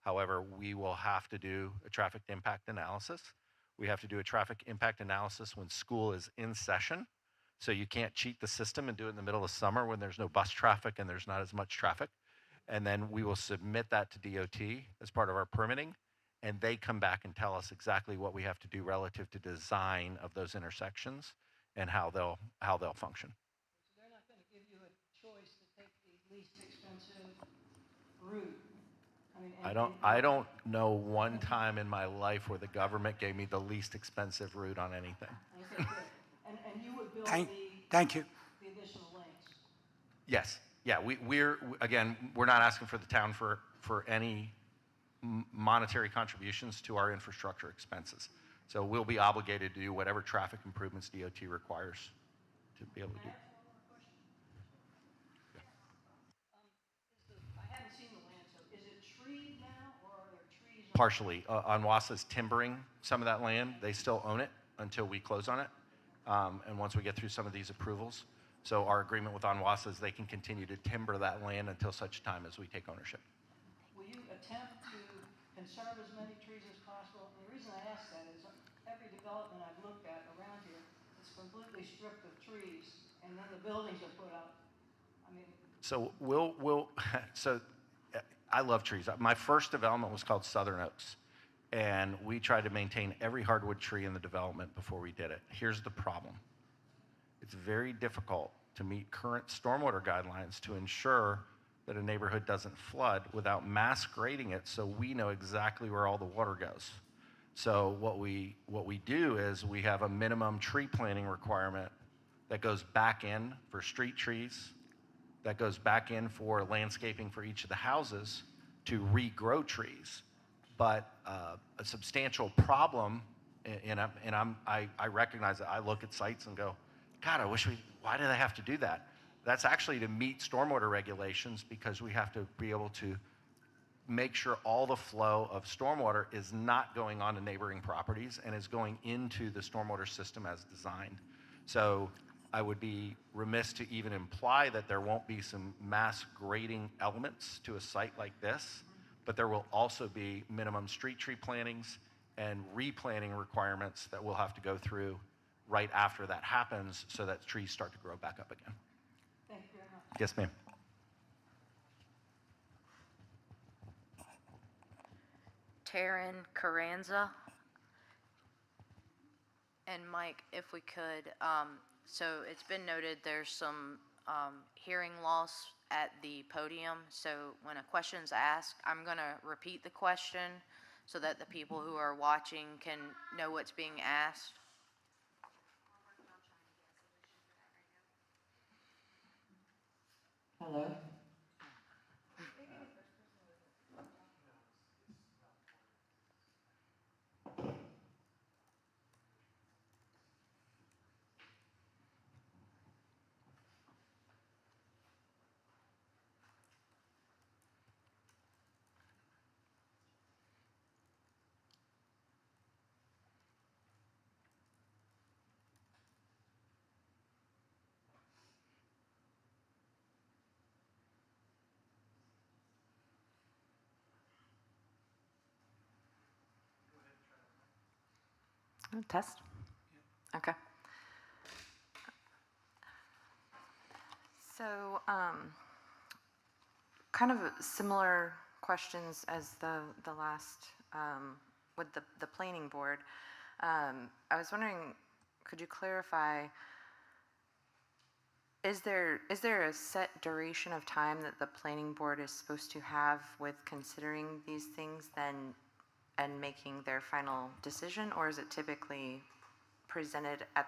However, we will have to do a traffic impact analysis. We have to do a traffic impact analysis when school is in session. So you can't cheat the system and do it in the middle of summer when there's no bus traffic and there's not as much traffic. And then we will submit that to DOT as part of our permitting, and they come back and tell us exactly what we have to do relative to design of those intersections and how they'll function. So they're not going to give you a choice to take the least expensive route? I mean, I don't know one time in my life where the government gave me the least expensive route on anything. Okay, good. And you would build Thank you. the additional lanes? Yes, yeah, we're not asking for the town for any monetary contributions to our infrastructure expenses. So we'll be obligated to do whatever traffic improvements DOT requires to be able to do. I haven't seen the land, so is it treed now, or are there trees? Partially. Onwasa's timbering some of that land. They still own it until we close on it. And once we get through some of these approvals. So our agreement with Onwasa is they can continue to timber that land until such time as we take ownership. Will you attempt to conserve as many trees as possible? And the reason I ask that is every development I've looked at around here, it's completely stripped of trees, and then the buildings are put up. I mean, So I love trees. My first development was called Southern Oaks, and we tried to maintain every hardwood tree in the development before we did it. Here's the problem. It's very difficult to meet current stormwater guidelines to ensure that a neighborhood doesn't flood without mass grading it so we know exactly where all the water goes. So what we do is we have a minimum tree planting requirement that goes back in for street trees, that goes back in for landscaping for each of the houses to regrow trees. But a substantial problem, and I recognize that. I look at sites and go, God, why do they have to do that? That's actually to meet stormwater regulations, because we have to be able to make sure all the flow of stormwater is not going on to neighboring properties and is going into the stormwater system as designed. So I would be remiss to even imply that there won't be some mass grading elements to a site like this, but there will also be minimum street tree plantings and replanting requirements that we'll have to go through right after that happens so that trees start to grow back up again. thank you very much. Yes, ma'am. Taryn Carranza. And Mike, if we could, so it's been noted there's some hearing loss at the podium. So when a question's asked, I'm going to repeat the question so that the people who are watching can know what's being asked. Hello? Test? Okay. So, kind of similar questions as the last, with the planning board. I was wondering, could you clarify, is there a set duration of time that the planning board is supposed to have with considering these things then and making their final decision, or is it typically presented at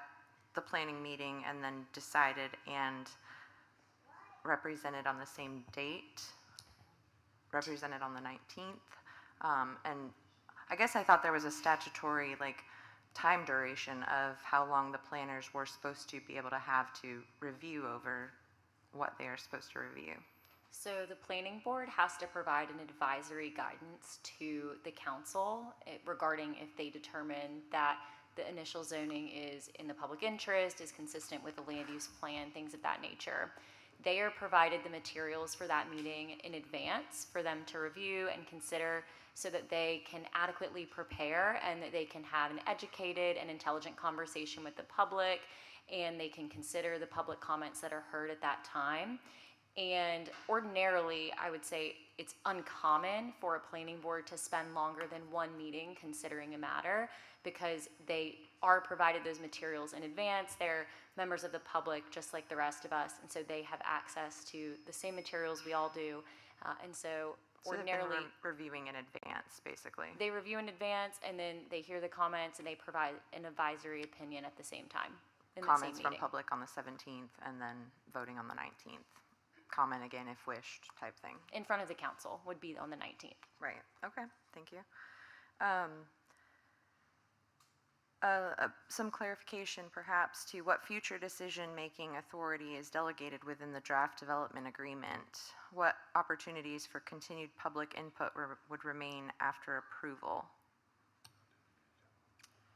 the planning meeting and then decided and represented on the same date, represented on the 19th? And I guess I thought there was a statutory time duration of how long the planners were supposed to be able to have to review over what they are supposed to review. So the planning board has to provide an advisory guidance to the council regarding if they determine that the initial zoning is in the public interest, is consistent with the land use plan, things of that nature. They are provided the materials for that meeting in advance for them to review and consider so that they can adequately prepare and that they can have an educated and intelligent conversation with the public, and they can consider the public comments that are heard at that time. And ordinarily, I would say it's uncommon for a planning board to spend longer than one meeting considering a matter because they are provided those materials in advance. They're members of the public just like the rest of us, and so they have access to the same materials we all do. And so ordinarily, they've been reviewing in advance, basically. they review in advance and then they hear the comments and they provide an advisory opinion at the same time in the same Comments from meeting. public on the 17th and then voting on the 19th. Comment again if wished, type thing. In front of the council would be on the 19th. Right, okay, thank you. Some clarification perhaps to what future decision-making authority is delegated within the draft development agreement. What opportunities for continued public input would remain after approval?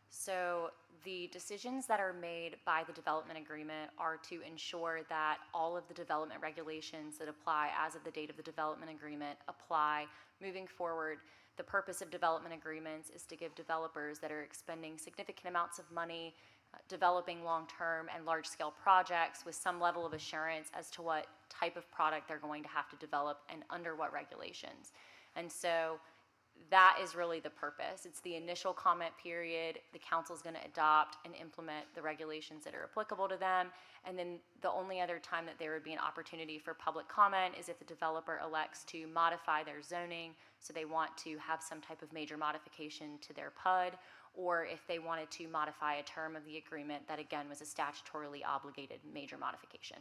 So the decisions that are made by the development agreement are to ensure that all of the development regulations that apply as of the date of the development agreement apply moving forward. The purpose of development agreements is to give developers that are expending significant amounts of money, developing long-term and large-scale projects with some level of assurance as to what type of product they're going to have to develop and under what regulations. And so that is really the purpose. It's the initial comment period. The council is going to adopt and implement the regulations that are applicable to them. And then the only other time that there would be an opportunity for public comment is if the developer elects to modify their zoning, so they want to have some type of major modification to their PUD, or if they wanted to modify a term of the agreement that again was a statutorily obligated major modification.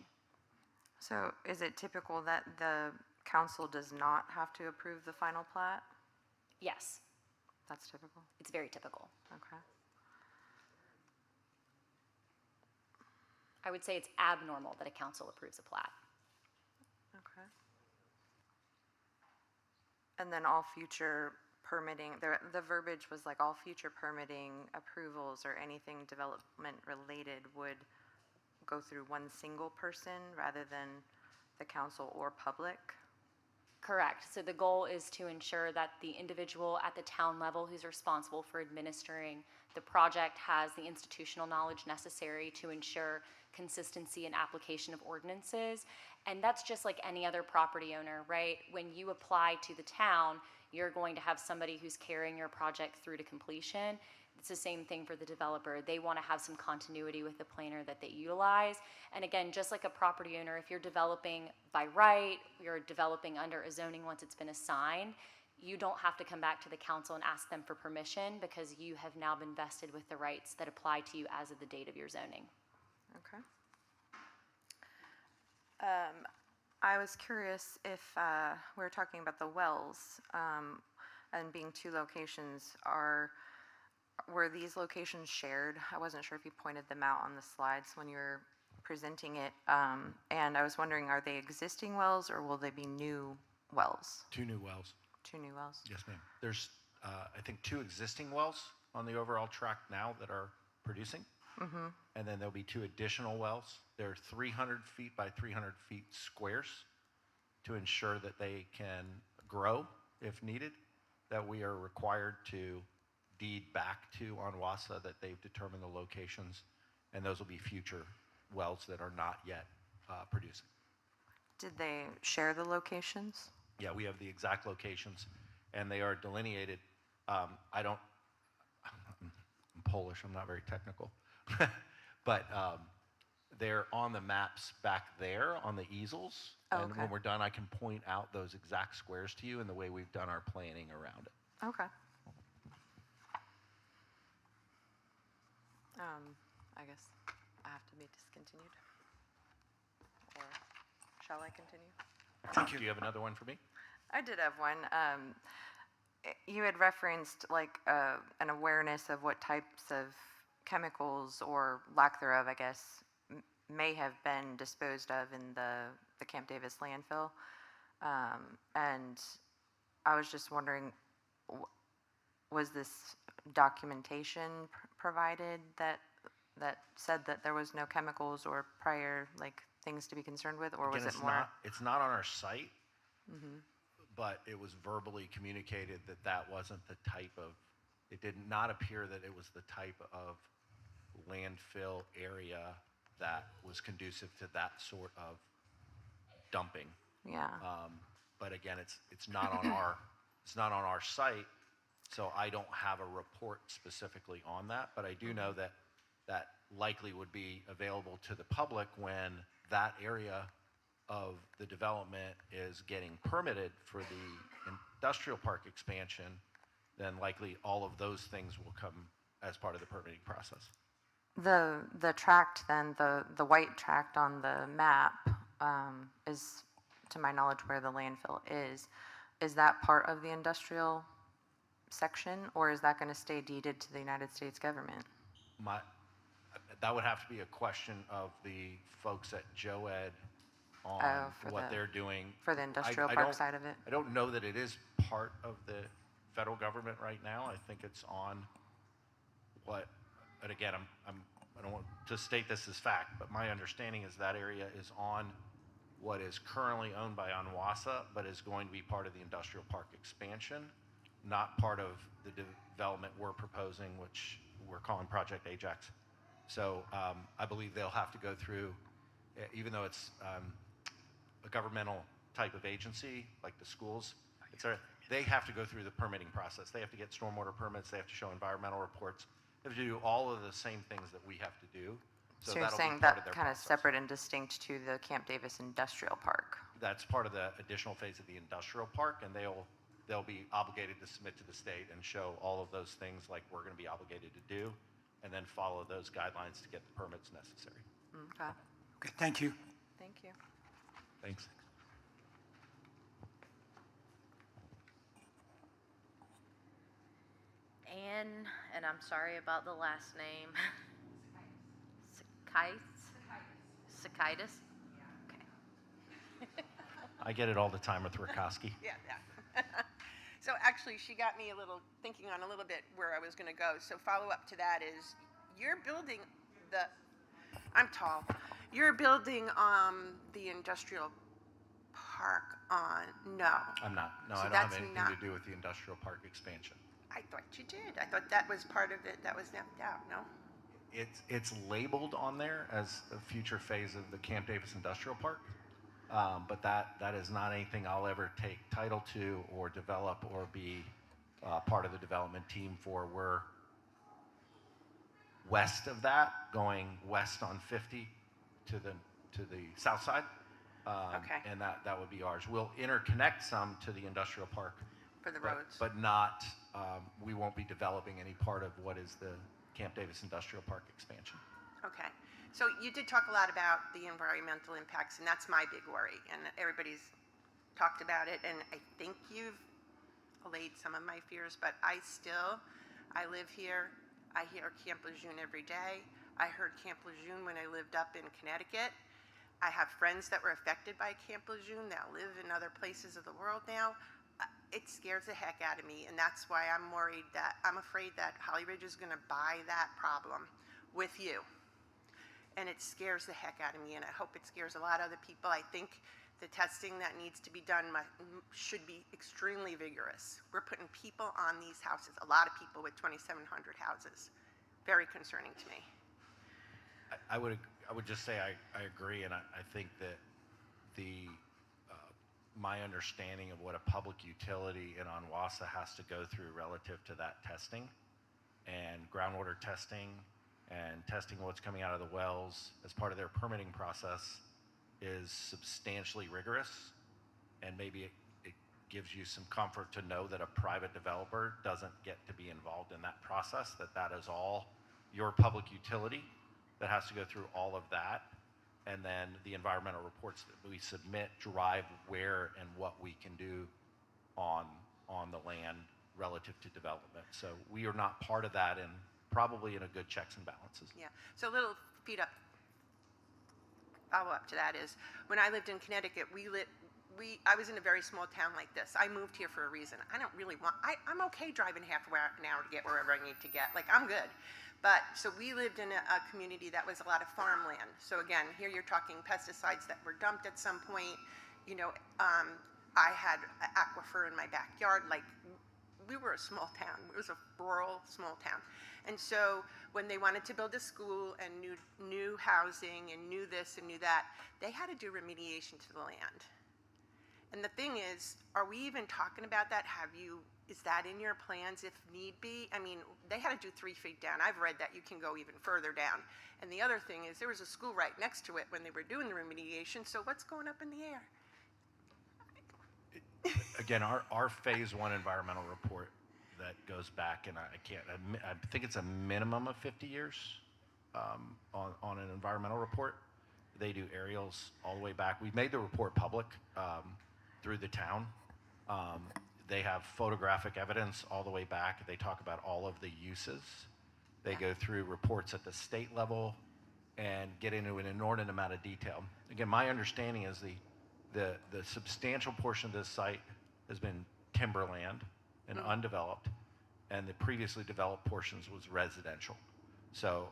So is it typical that the council does not have to approve the final plat? Yes, That's typical, it's very typical. okay. I would say it's abnormal that a council approves a plat. Okay. And then all future permitting, the verbiage was like all future permitting approvals or anything development related would go through one single person rather than the council or public? Correct. So the goal is to ensure that the individual at the town level who's responsible for administering the project has the institutional knowledge necessary to ensure consistency and application of ordinances. And that's just like any other property owner, right? When you apply to the town, you're going to have somebody who's carrying your project through to completion. It's the same thing for the developer. They want to have some continuity with the planner that they utilize. And again, just like a property owner, if you're developing by right, you're developing under a zoning once it's been assigned, you don't have to come back to the council and ask them for permission because you have now been vested with the rights that apply to you as of the date of your zoning. Okay. I was curious if we were talking about the wells and being two locations, were these locations shared? I wasn't sure if you pointed them out on the slides when you were presenting it. And I was wondering, are they existing wells or will they be new wells? 2 new wells. 2 new wells? Yes, ma'am. There's, I think, 2 existing wells on the overall tract now that are producing. And then there'll be 2 additional wells. They're 300 feet by 300 feet squares to ensure that they can grow if needed, that we are required to deed back to Onwassa that they've determined the locations, and those will be future wells that are not yet producing. Did they share the locations? Yeah, we have the exact locations, and they are delineated. I'm Polish, I'm not very technical. But they're on the maps back there on the easels. Oh, And okay. when we're done, I can point out those exact squares to you and the way we've done our planning around it. Okay. I guess I have to be discontinued. Or shall I continue? Do you have another one for me? I did have one. You had referenced like an awareness of what types of chemicals or lack thereof, I guess, may have been disposed of in the Camp Davis landfill. And I was just wondering, was this documentation provided that said that there was no chemicals or prior like things to be concerned with, or was Again, it more? it's not on our site, but it was verbally communicated that that wasn't the type of, it did not appear that it was the type of landfill area that was conducive to that sort of dumping. Yeah. But again, it's not on our site, so I don't have a report specifically on that. But I do know that that likely would be available to the public when that area of the development is getting permitted for the industrial park expansion. Then likely all of those things will come as part of the permitting process. The tract then, the white tract on the map is, to my knowledge, where the landfill is. Is that part of the industrial section, or is that going to stay deeded to the United States government? That would have to be a question of the folks at JOED on for what the- they're doing. For the industrial I park don't- side of it? I don't know that it is part of the federal government right now. I think it's on what, but again, I don't want to state this as fact, but my understanding is that area is on what is currently owned by Onwassa, but is going to be part of the industrial park expansion, not part of the development we're proposing, which we're calling Project Ajax. So I believe they'll have to go through, even though it's a governmental type of agency, like the schools, they have to go through the permitting process. They have to get stormwater permits, they have to show environmental reports. They have to do all of the same things that we have to do. So you're that'll be saying part of that their kind of process. separate and distinct to the Camp Davis Industrial Park? That's part of the additional phase of the industrial park, and they'll be obligated to submit to the state and show all of those things like we're going to be obligated to do, and then follow those guidelines to get the permits necessary. Okay, Okay, thank you. thank you. Thanks. And I'm sorry about the last name. Sakaitis? Okay. I get it all the time with Rakoski. Yeah. So actually, she got me thinking on a little bit where I was going to go. So follow up to that is, you're building I'm tall. You're building the industrial park no. I'm not. No, So I don't have that's anything not- to do with the industrial park expansion. I thought you did. I thought that was part of it that was left out, no? It's labeled on there as a future phase of the Camp Davis Industrial Park, But that is not anything I'll ever take title to or develop or be part of the development team for. We're west of that, going west on 50 to the south side. Okay. And that would be ours. We'll interconnect some to the industrial park. For the but- roads. But not, we won't be developing any part of what is the Camp Davis Industrial Park expansion. Okay. So you did talk a lot about the environmental impacts, and that's my big worry. And everybody's talked about it, and I think you've allayed some of my fears, but I live here. I hear Camp Lejeune every day. I heard Camp Lejeune when I lived up in Connecticut. I have friends that were affected by Camp Lejeune that live in other places of the world now. It scares the heck out of me, and that's why I'm afraid that Holly Ridge is going to buy that problem with you. And it scares the heck out of me, and I hope it scares a lot of other people. I think the testing that needs to be done should be extremely vigorous. We're putting people on these houses, a lot of people with 2,700 houses. Very concerning to me. I would just say I agree, and I think that my understanding of what a public utility in Onwassa has to go through relative to that testing and groundwater testing and testing what's coming out of the wells as part of their permitting process is substantially rigorous, and maybe it gives you some comfort to know that a private developer doesn't get to be involved in that process, that is all your public utility that has to go through all of that, and then the environmental reports that we submit drive where and what we can do on the land relative to development. So we are not part of that, and probably in a good checks and balances. Yeah. So a little follow-up to that is, when I lived in Connecticut, I was in a very small town like this. I moved here for a reason. I don't really I'm okay driving half an hour to get wherever I need to get. Like, I'm good. But, so we lived in a community that was a lot of farmland. So again, here you're talking pesticides that were dumped at some point. You know, I had an aquifer in my backyard. Like, we were a small town. It was a rural, small town. And so when they wanted to build a school and new housing and new this and new that, they had to do remediation to the land. And the thing is, are we even talking about that? Is that in your plans if need be? I mean, they had to do 3 feet down. I've read that you can go even further down. And the other thing is, there was a school right next to it when they were doing the remediation, so what's going up in the air? Again, our phase 1 environmental report that goes back, and I think it's a minimum of 50 years on an environmental report. They do aerials all the way back. We've made the report public through the town. They have photographic evidence all the way back. They talk about all of the uses. They go through reports at the state level and get into an inordinate amount of detail. Again, my understanding is the substantial portion of this site has been timberland and undeveloped, and the previously developed portions was residential. So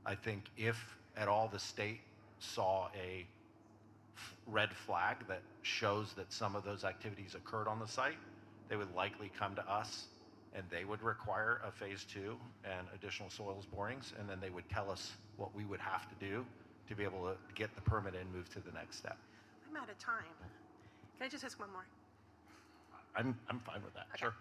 I think if at all the state saw a red flag that shows that some of those activities occurred on the site, they would likely come to us, and they would require a phase 2 and additional soils borings, and then they would tell us what we would have to do to be able to get the permit and move to the next step. I'm out of time. Can I just ask one more? I'm fine with that. Okay. Sure.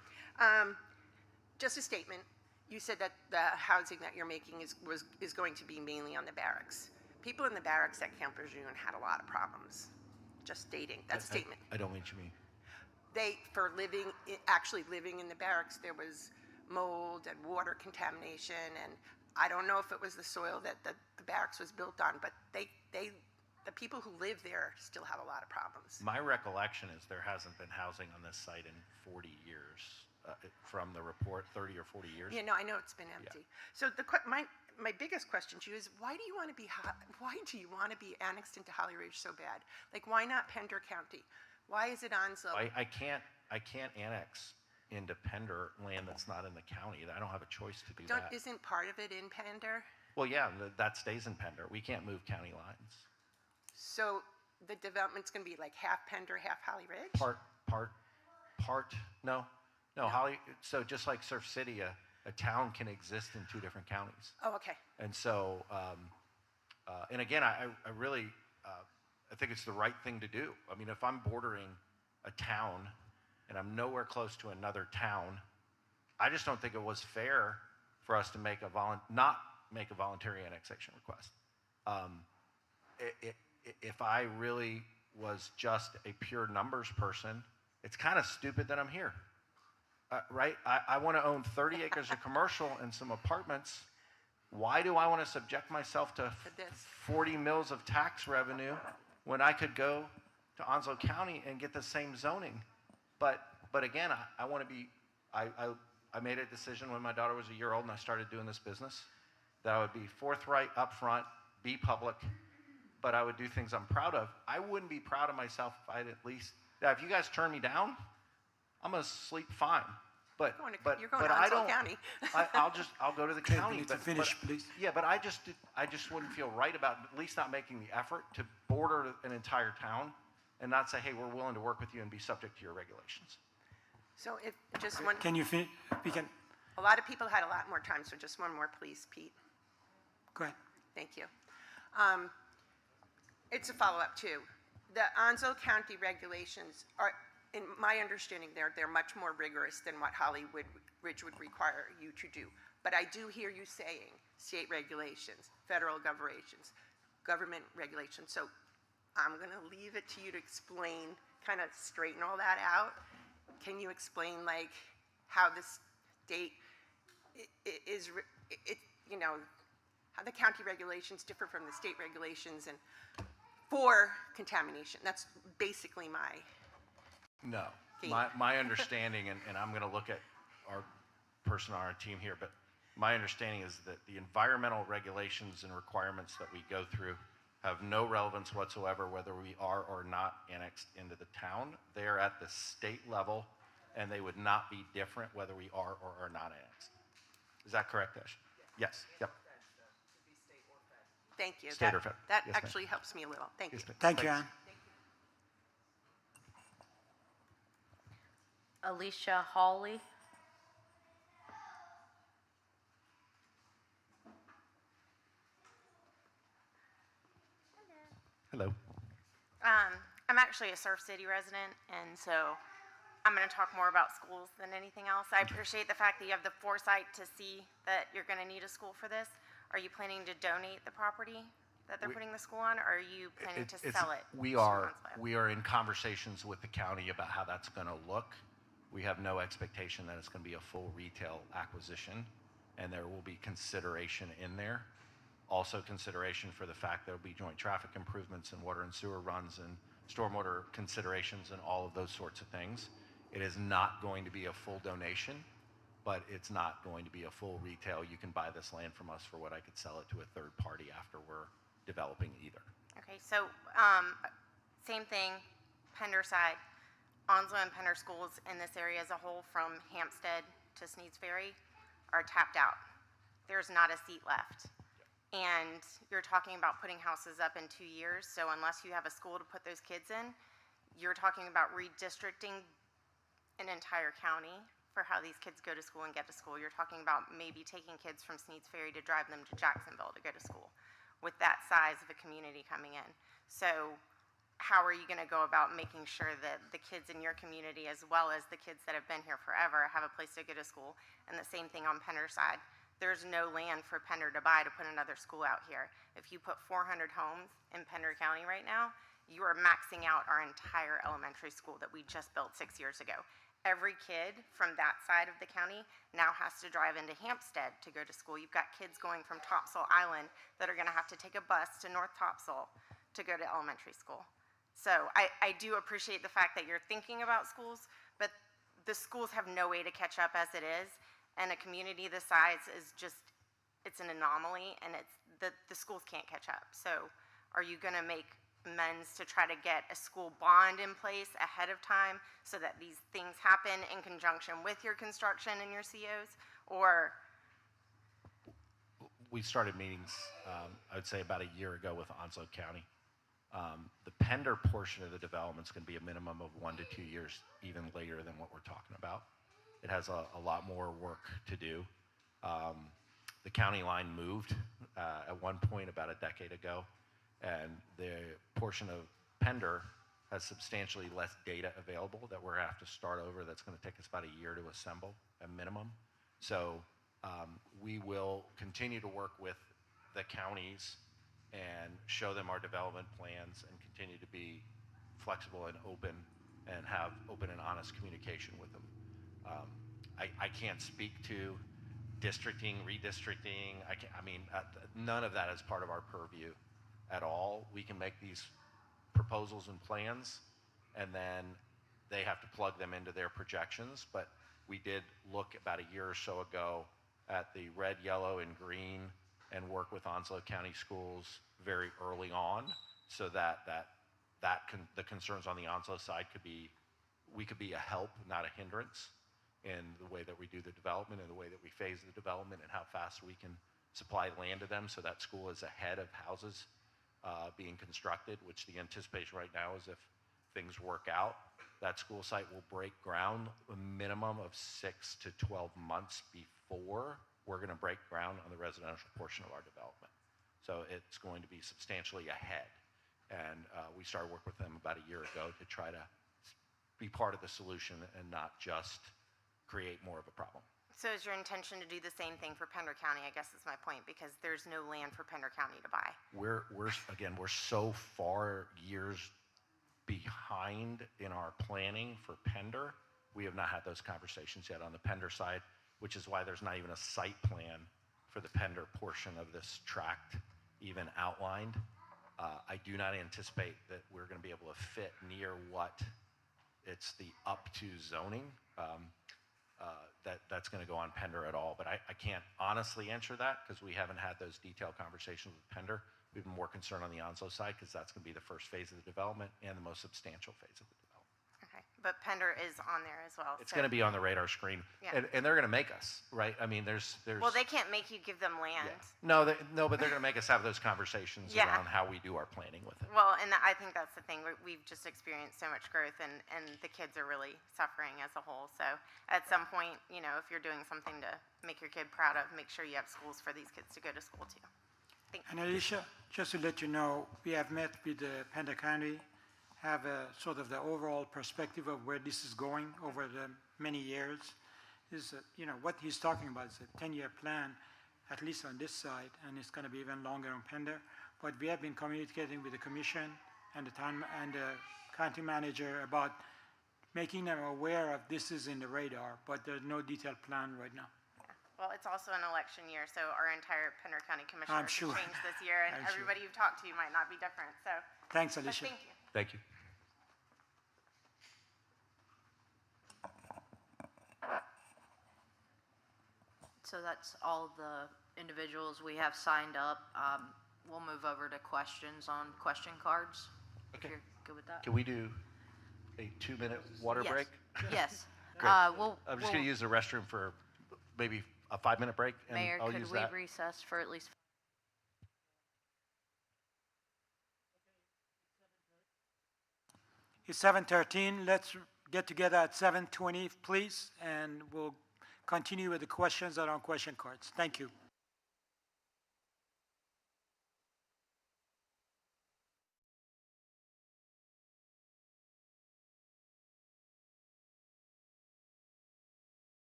Just a statement. You said that the housing that you're making is going to be mainly on the barracks. People in the barracks at Camp Lejeune had a lot of problems. Just stating that statement. I don't mean what you mean. Actually living in the barracks, there was mold and water contamination, and I don't know if it was the soil that the barracks was built on, but the people who live there still have a lot of problems. My recollection is there hasn't been housing on this site in 40 years, from the report, 30 or 40 years. Yeah, no, I know it's been empty. So my biggest question to you is, why do you want to be annexed into Holly Ridge so bad? Like, why not Pender County? Why is it Onslow? I can't annex into Pender land that's not in the county. I don't have a choice to do that. Isn't part of it in Pender? Well, yeah, that stays in Pender. We can't move county lines. So the development's going to be like half Pender, half Holly Ridge? No. Holly, so just like Surf City, a town can exist in 2 different counties. Oh, okay. And so, and again, I really I think it's the right thing to do. I mean, if I'm bordering a town and I'm nowhere close to another town, I just don't think it was fair for us to make not make a voluntary annexation request. If I really was just a pure numbers person, it's kind of stupid that I'm here, right? I want to own 30 acres of commercial and some apartments. Why do I want to subject myself to this. 40 mils of tax revenue when I could go to Onslow County and get the same zoning? But again, I want to be, I made a decision when my daughter was a year old and I started doing this business that I would be forthright, upfront, be public, but I would do things I'm proud of. I wouldn't be proud of myself if I'd at least, if you guys turn me down, I'm gonna sleep fine. But You're going but to I Onslow don't. County. I'll go to the Okay, we county. need to but- finish, but- please. Yeah, but I just wouldn't feel right about at least not making the effort to border an entire town and not say, hey, we're willing to work with you and be subject to your regulations. So if, just one, Can you finish? We can, a lot of people had a lot more time, so just one more, please, Pete. go ahead. Thank you. It's a follow-up too. The Onslow County regulations are, in my understanding, they're much more rigorous than what Hollywood Ridge would require you to do. But I do hear you saying state regulations, federal government regulations. So I'm going to leave it to you to explain, kind of straighten all that out. Can you explain like how the state is, you know, how the county regulations differ from the state regulations and for contamination? That's basically my, No. Okay. My understanding, and I'm going to look at our person on our team here, but my understanding is that the environmental regulations and requirements that we go through have no relevance whatsoever whether we are or not annexed into the town. They are at the state level, and they would not be different whether we are or are not annexed. Is that correct, Ash? Yes. Yep. thank you. State or federal. That Yes, ma'am. actually helps me a little. Thank you. Yes, ma'am. Thank you, Thanks. Ann. Alicia Hawley. Hello. I'm actually a Surf City resident, and so I'm going to talk more about schools than anything else. I appreciate the fact that you have the foresight to see that you're going to need a school for this. Are you planning to donate the property that they're putting the school on, or are you planning to sell it? We to are Onslow? in conversations with the county about how that's going to look. We have no expectation that it's going to be a full retail acquisition, and there will be consideration in there. Also consideration for the fact there will be joint traffic improvements and water and sewer runs and stormwater considerations and all of those sorts of things. It is not going to be a full donation, but it's not going to be a full retail. You can buy this land from us for what I could sell it to a third party after we're developing either. Okay, so same thing, Pender side. Onslow and Pender schools in this area as a whole, from Hampstead to Sneads Ferry, are tapped out. There's not a seat left. And you're talking about putting houses up in 2 years, so unless you have a school to put those kids in, you're talking about redistricting an entire county for how these kids go to school and get to school. You're talking about maybe taking kids from Sneads Ferry to drive them to Jacksonville to go to school with that size of a community coming in. So how are you going to go about making sure that the kids in your community, as well as the kids that have been here forever, have a place to go to school? And the same thing on Pender's side. There's no land for Pender to buy to put another school out here. If you put 400 homes in Pender County right now, you are maxing out our entire elementary school that we just built 6 years ago. Every kid from that side of the county now has to drive into Hampstead to go to school. You've got kids going from Topsail Island that are gonna have to take a bus to North Topsail to go to elementary school. So I do appreciate the fact that you're thinking about schools, but the schools have no way to catch up as it is. And a community this size is just, it's an anomaly, and the schools can't catch up. So are you gonna make amends to try to get a school bond in place ahead of time so that these things happen in conjunction with your construction and your COs? Or, We started meetings, I would say about a year ago with Onslow County. The Pender portion of the development is going to be a minimum of 1 to 2 years, even later than what we're talking about. It has a lot more work to do. The county line moved at one point about a decade ago, and the portion of Pender has substantially less data available that we're gonna have to start over. That's gonna take us about a year to assemble at minimum. So we will continue to work with the counties and show them our development plans and continue to be flexible and open and have open and honest communication with them. I can't speak to districting, redistricting. None of that is part of our purview at all. We can make these proposals and plans, and then they have to plug them into their projections. But we did look about a year or so ago at the red, yellow, and green and work with Onslow County Schools very early on so that the concerns on the Onslow side we could be a help, not a hindrance in the way that we do the development and the way that we phase the development and how fast we can supply land to them so that school is ahead of houses being constructed, which the anticipation right now is if things work out, that school site will break ground a minimum of 6 to 12 months before we're going to break ground on the residential portion of our development. So it's going to be substantially ahead. And we started work with them about a year ago to try to be part of the solution and not just create more of a problem. So is your intention to do the same thing for Pender County, I guess is my point, because there's no land for Pender County to buy. We're so far years behind in our planning for Pender. We have not had those conversations yet on the Pender side, which is why there's not even a site plan for the Pender portion of this tract even outlined. I do not anticipate that we're going to be able to fit near what it's the up to zoning that's going to go on Pender at all. But I can't honestly answer that because we haven't had those detailed conversations with Pender. We've been more concerned on the Onslow side because that's going to be the first phase of the development and the most substantial phase of the development. Okay, but Pender is on there as well. It's going to be on the radar screen, Yeah. and they're going to make us, right? I mean, there's. Well, they can't make you give them land. Yeah. No, but they're going to make us have those conversations Yeah. around how we do our planning with it. Well, and I think that's the thing. We've just experienced so much growth, and the kids are really suffering as a whole. So at some point, if you're doing something to make your kid proud of, make sure you have schools for these kids to go to school to. Thank you. And Alicia, just to let you know, we have met with the Pender County, have a sort of the overall perspective of where this is going over the many years. Is what he's talking about is a 10-year plan, at least on this side, and it's going to be even longer on Pender. But we have been communicating with the commission and the town and the county manager about making them aware of this is in the radar, but there's no detailed plan right now. Well, it's also an election year, so our entire Pender County I'm commissioners sure. have changed this year, and I'm sure. everybody you've talked to might not be different. So Thanks, but Alicia. thank you. Thank you. So that's all the individuals we have signed up. We'll move over to questions on question cards. If Okay. you're good with that. Can we do a 2-minute water Yes. break? Yes. Great. We'll, I'm just going to use the restroom for maybe a 5-minute break, and Mayor, I'll could use we that. recess for at least? It's 7:13. Let's get together at 7:20, please, and we'll continue with the questions that are on question cards. Thank you.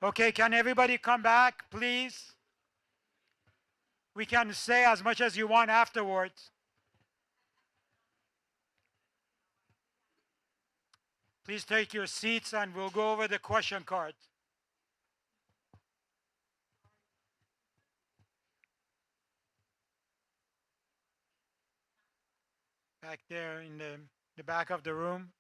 Okay, can everybody come back, please? We can say as much as you want afterwards. Please take your seats and we'll go over the question cards. Back there in the back of the room.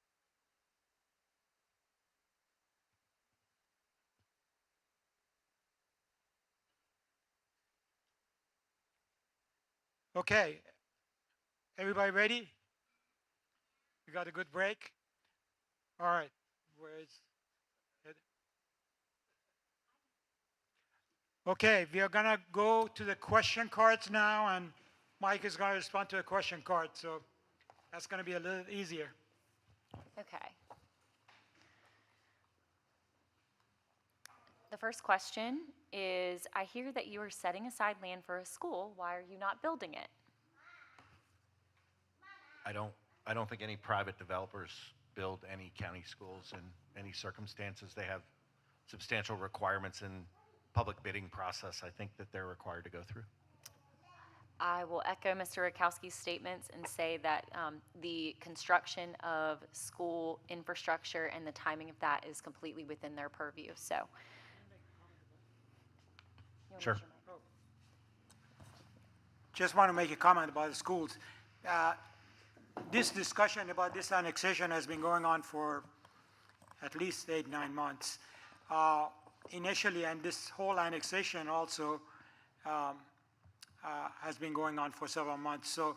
Okay, everybody ready? You got a good break? All right, where's it? Okay, we are gonna go to the question cards now, and Mike is gonna respond to the question card, so that's gonna be a little easier. Okay. The first question is, I hear that you are setting aside land for a school. Why are you not building it? I don't think any private developers build any county schools in any circumstances. They have substantial requirements in public bidding process, I think, that they're required to go through. I will echo Mr. Rakowski's statements and say that the construction of school infrastructure and the timing of that is completely within their purview, so. You wanna Sure. raise your mic? Just want to make a comment about the schools. This discussion about this annexation has been going on for at least 8-9 months. Initially, and this whole annexation also has been going on for several months. So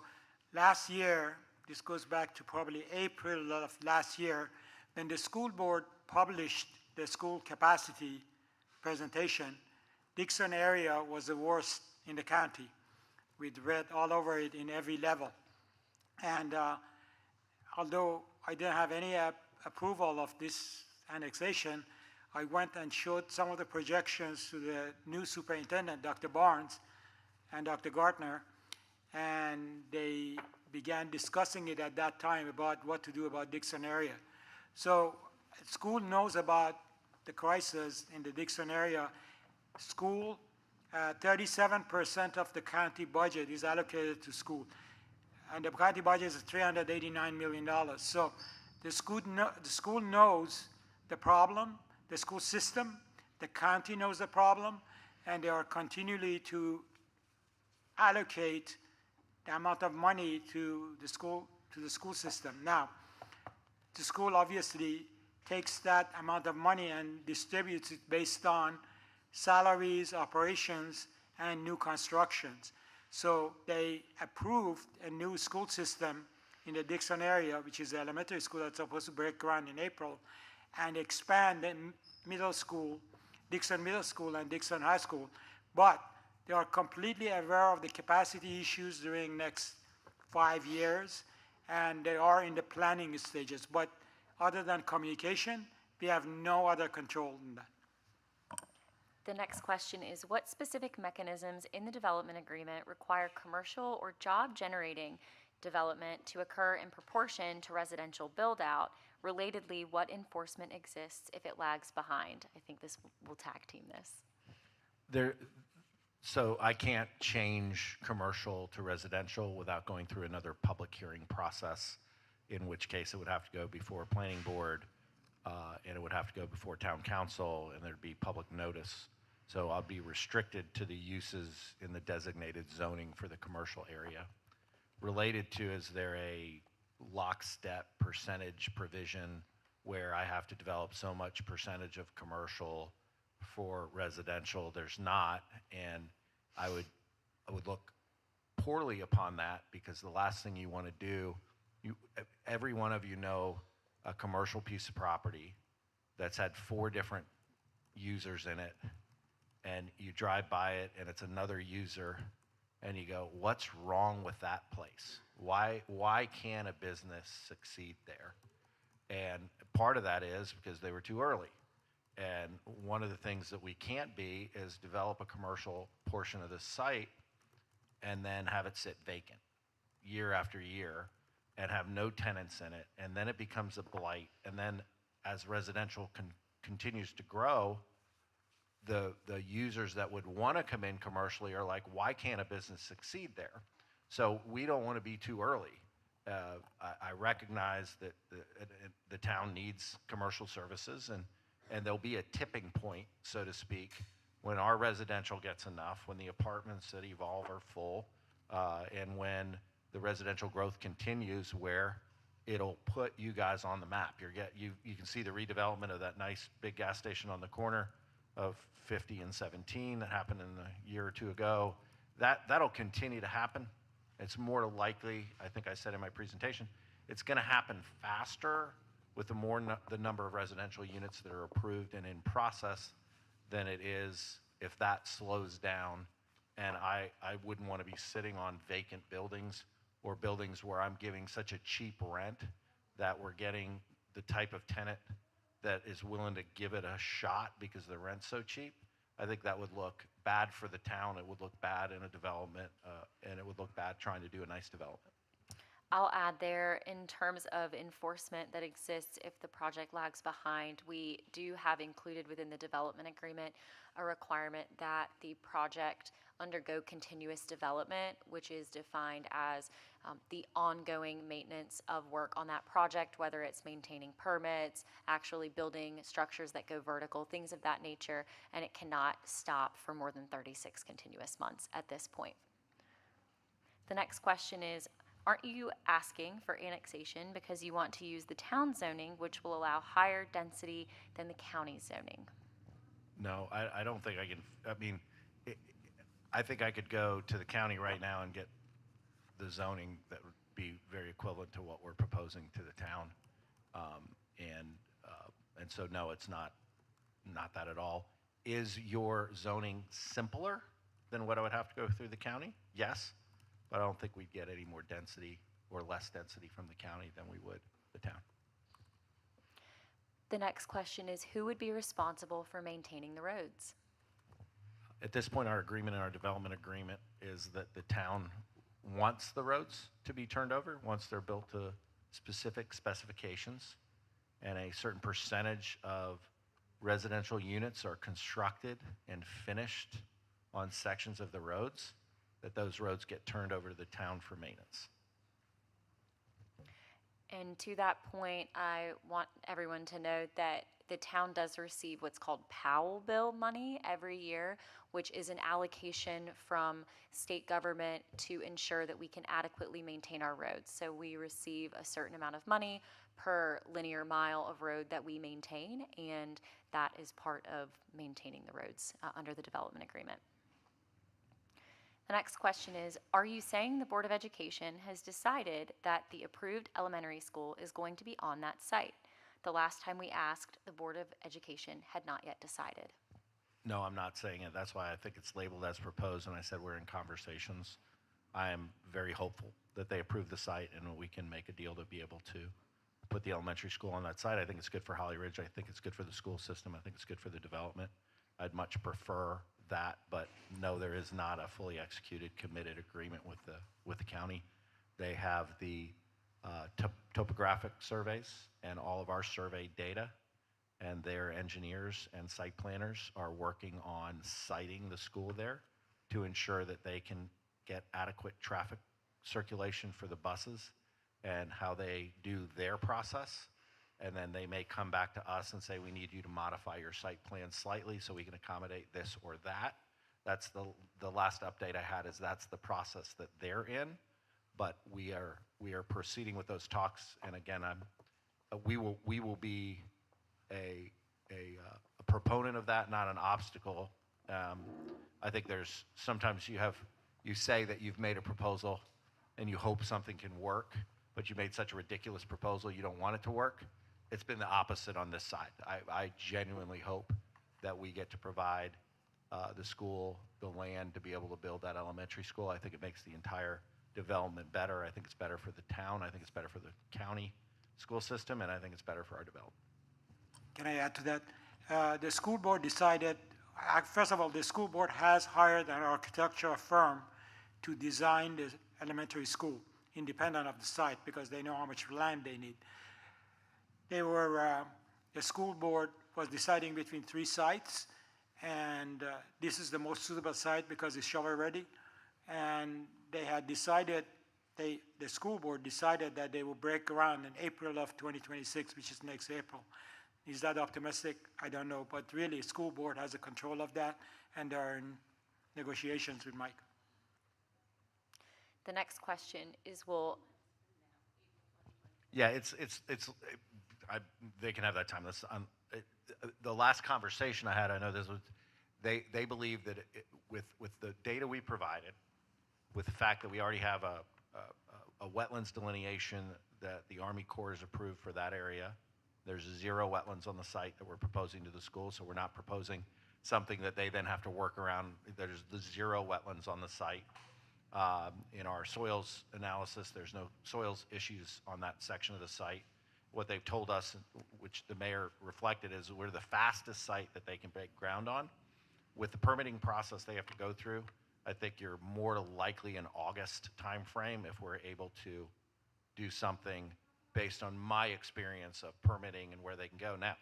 last year, this goes back to probably April of last year, when the school board published the school capacity presentation, Dixon area was the worst in the county, with red all over it in every level. And although I didn't have any approval of this annexation, I went and showed some of the projections to the new superintendent, Dr. Barnes and Dr. Gartner, and they began discussing it at that time about what to do about Dixon area. So school knows about the crisis in the Dixon area. School, 37% of the county budget is allocated to school. And the county budget is $389 million. So the school knows the problem, the school system, the county knows the problem, and they are continually to allocate the amount of money to the school system. Now, the school obviously takes that amount of money and distributes it based on salaries, operations, and new constructions. So they approved a new school system in the Dixon area, which is the elementary school that's supposed to break ground in April, and expand the middle school, Dixon Middle School and Dixon High School. But they are completely aware of the capacity issues during next 5 years, and they are in the planning stages. But other than communication, we have no other control than that. The next question is, what specific mechanisms in the development agreement require commercial or job-generating development to occur in proportion to residential build-out? Relatedly, what enforcement exists if it lags behind? I think this will tag team this. So I can't change commercial to residential without going through another public hearing process, in which case it would have to go before a planning board, and it would have to go before town council, and there'd be public notice. So I'll be restricted to the uses in the designated zoning for the commercial area. Related to, is there a lockstep percentage provision where I have to develop so much percentage of commercial for residential? There's not, and I would look poorly upon that, because the last thing you want to do, every one of you know a commercial piece of property that's had 4 different users in it, and you drive by it and it's another user, and you go, what's wrong with that place? Why can't a business succeed there? And part of that is because they were too early. And one of the things that we can't be is develop a commercial portion of the site and then have it sit vacant year after year and have no tenants in it. And then it becomes a blight. And then as residential continues to grow, the users that would want to come in commercially are like, why can't a business succeed there? So we don't want to be too early. I recognize that the town needs commercial services, and there'll be a tipping point, so to speak, when our residential gets enough, when the apartments that evolve are full, and when the residential growth continues, where it'll put you guys on the map. You can see the redevelopment of that nice big gas station on the corner of 50 and 17 that happened in a year or two ago. That'll continue to happen. It's more likely, I think I said in my presentation, it's going to happen faster with the number of residential units that are approved and in process than it is if that slows down. And I wouldn't want to be sitting on vacant buildings or buildings where I'm giving such a cheap rent that we're getting the type of tenant that is willing to give it a shot because the rent's so cheap. I think that would look bad for the town. It would look bad in a development, and it would look bad trying to do a nice development. I'll add there, in terms of enforcement that exists if the project lags behind, we do have included within the development agreement a requirement that the project undergo continuous development, which is defined as the ongoing maintenance of work on that project, whether it's maintaining permits, actually building structures that go vertical, things of that nature, and it cannot stop for more than 36 continuous months at this point. The next question is, aren't you asking for annexation because you want to use the town zoning, which will allow higher density than the county zoning? No, I don't think I can. I mean, I think I could go to the county right now and get the zoning that would be very equivalent to what we're proposing to the town. And so, no, it's not that at all. Is your zoning simpler than what I would have to go through the county? Yes, but I don't think we'd get any more density or less density from the county than we would the town. The next question is, who would be responsible for maintaining the roads? At this point, our agreement and our development agreement is that the town wants the roads to be turned over once they're built to specific specifications, and a certain percentage of residential units are constructed and finished on sections of the roads, that those roads get turned over to the town for maintenance. And to that point, I want everyone to know that the town does receive what's called Powell bill money every year, which is an allocation from state government to ensure that we can adequately maintain our roads. So we receive a certain amount of money per linear mile of road that we maintain, and that is part of maintaining the roads under the development agreement. The next question is, are you saying the Board of Education has decided that the approved elementary school is going to be on that site? The last time we asked, the Board of Education had not yet decided. No, I'm not saying it. That's why I think it's labeled as proposed, and I said we're in conversations. I am very hopeful that they approve the site and we can make a deal to be able to put the elementary school on that site. I think it's good for Holly Ridge. I think it's good for the school system. I think it's good for the development. I'd much prefer that, but no, there is not a fully executed, committed agreement with the county. They have the topographic surveys and all of our survey data, and their engineers and site planners are working on siting the school there to ensure that they can get adequate traffic circulation for the buses and how they do their process. And then they may come back to us and say, we need you to modify your site plan slightly so we can accommodate this or that. That's the last update I had, is that's the process that they're in. But we are proceeding with those talks. And again, we will be a proponent of that, not an obstacle. I think there's sometimes you say that you've made a proposal and you hope something can work, but you made such a ridiculous proposal you don't want it to work. It's been the opposite on this side. I genuinely hope that we get to provide the school, the land to be able to build that elementary school. I think it makes the entire development better. I think it's better for the town. I think it's better for the county school system, and I think it's better for our development. Can I add to that? The school board decided, first of all, the school board has hired an architectural firm to design the elementary school, independent of the site, because they know how much land they need. The school board was deciding between 3 sites, And this is the most suitable site because it's shovel-ready. And they had decided, the school board decided that they will break ground in April of 2026, which is next April. Is that optimistic? I don't know, but really, school board has a control of that, and they're in negotiations with Mike. The next question is, will, Yeah, they can have that time. The last conversation I had, I know this was, they believe that with the data we provided, with the fact that we already have a wetlands delineation that the Army Corps has approved for that area, there's 0 wetlands on the site that we're proposing to the school, so we're not proposing something that they then have to work around. There's the 0 wetlands on the site. In our soils analysis, there's no soils issues on that section of the site. What they've told us, which the mayor reflected, is we're the fastest site that they can break ground on. With the permitting process they have to go through, I think you're more likely in August timeframe if we're able to do something based on my experience of permitting and where they can go. Now,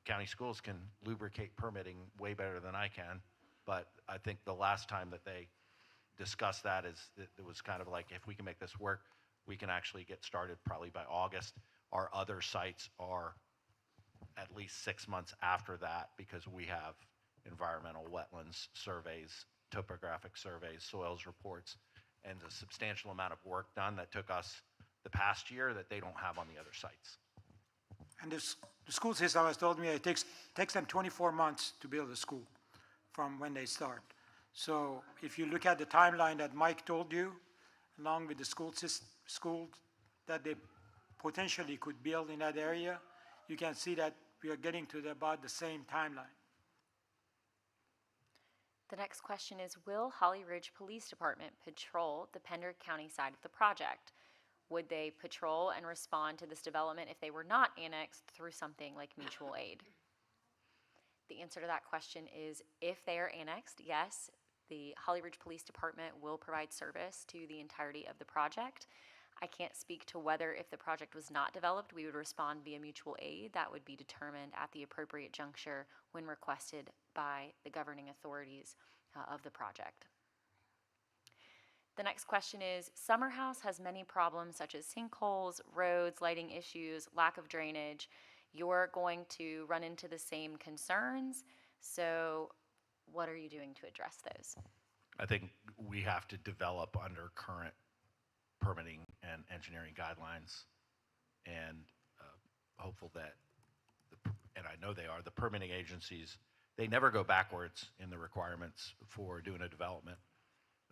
county schools can lubricate permitting way better than I can, but I think the last time that they discussed that is it was kind of like, if we can make this work, we can actually get started probably by August. Our other sites are at least 6 months after that because we have environmental wetlands surveys, topographic surveys, soils reports, and a substantial amount of work done that took us the past year that they don't have on the other sites. And the school system has told me it takes them 24 months to build a school from when they start. So if you look at the timeline that Mike told you, along with the school that they potentially could build in that area, you can see that we are getting to about the same timeline. the next question is, will Holly Ridge Police Department patrol the Pender County side of the project? Would they patrol and respond to this development if they were not annexed through something like mutual aid? The answer to that question is, if they are annexed, yes, the Holly Ridge Police Department will provide service to the entirety of the project. I can't speak to whether, if the project was not developed, we would respond via mutual aid. That would be determined at the appropriate juncture when requested by the governing authorities of the project. The next question is, Summer House has many problems such as sinkholes, roads, lighting issues, lack of drainage. You're going to run into the same concerns, so what are you doing to address those? I think we have to develop under current permitting and engineering guidelines, and hopeful that, and I know they are, the permitting agencies, they never go backwards in the requirements for doing a development.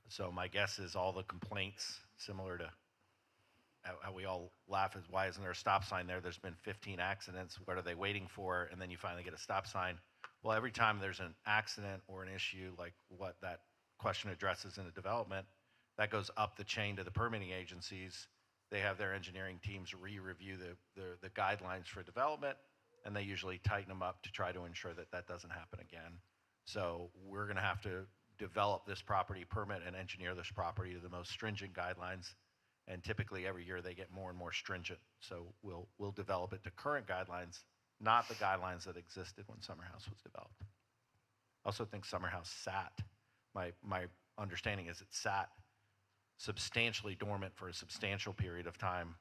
So my guess is all the complaints, similar to how we all laugh, is why isn't there a stop sign there? There's been 15 accidents. What are they waiting for? And then you finally get a stop sign. Well, every time there's an accident or an issue like what that question addresses in a development, that goes up the chain to the permitting agencies. They have their engineering teams re-review the guidelines for development, and they usually tighten them up to try to ensure that that doesn't happen again. So we're going to have to develop this property, permit and engineer this property to the most stringent guidelines, and typically every year they get more and more stringent. So we'll develop it to current guidelines, not the guidelines that existed when Summer House was developed. I also think Summer House sat, my understanding is it sat substantially dormant for a substantial period of time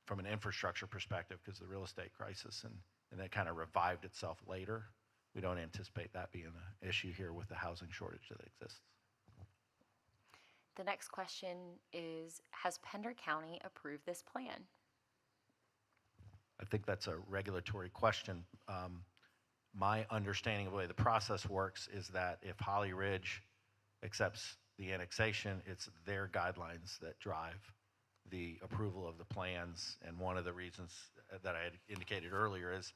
from an infrastructure perspective because of the real estate crisis, and that kind of revived itself later. We don't anticipate that being an issue here with the housing shortage that exists. The next question is, has Pender County approved this plan? I think that's a regulatory question. My understanding of the way the process works is that if Holly Ridge accepts the annexation, it's their guidelines that drive the approval of the plans. And one of the reasons that I had indicated earlier is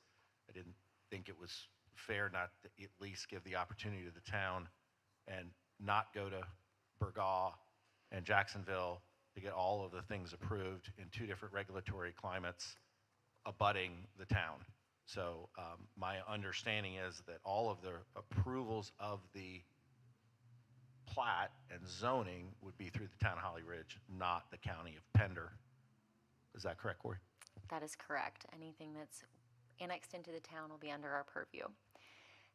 I didn't think it was fair not to at least give the opportunity to the town and not go to Burgaw and Jacksonville to get all of the things approved in two different regulatory climates abutting the town. So my understanding is that all of the approvals of the plat and zoning would be through the town of Holly Ridge, not the county of Pender. Is that correct, Corey? That is correct. Anything that's annexed into the town will be under our purview.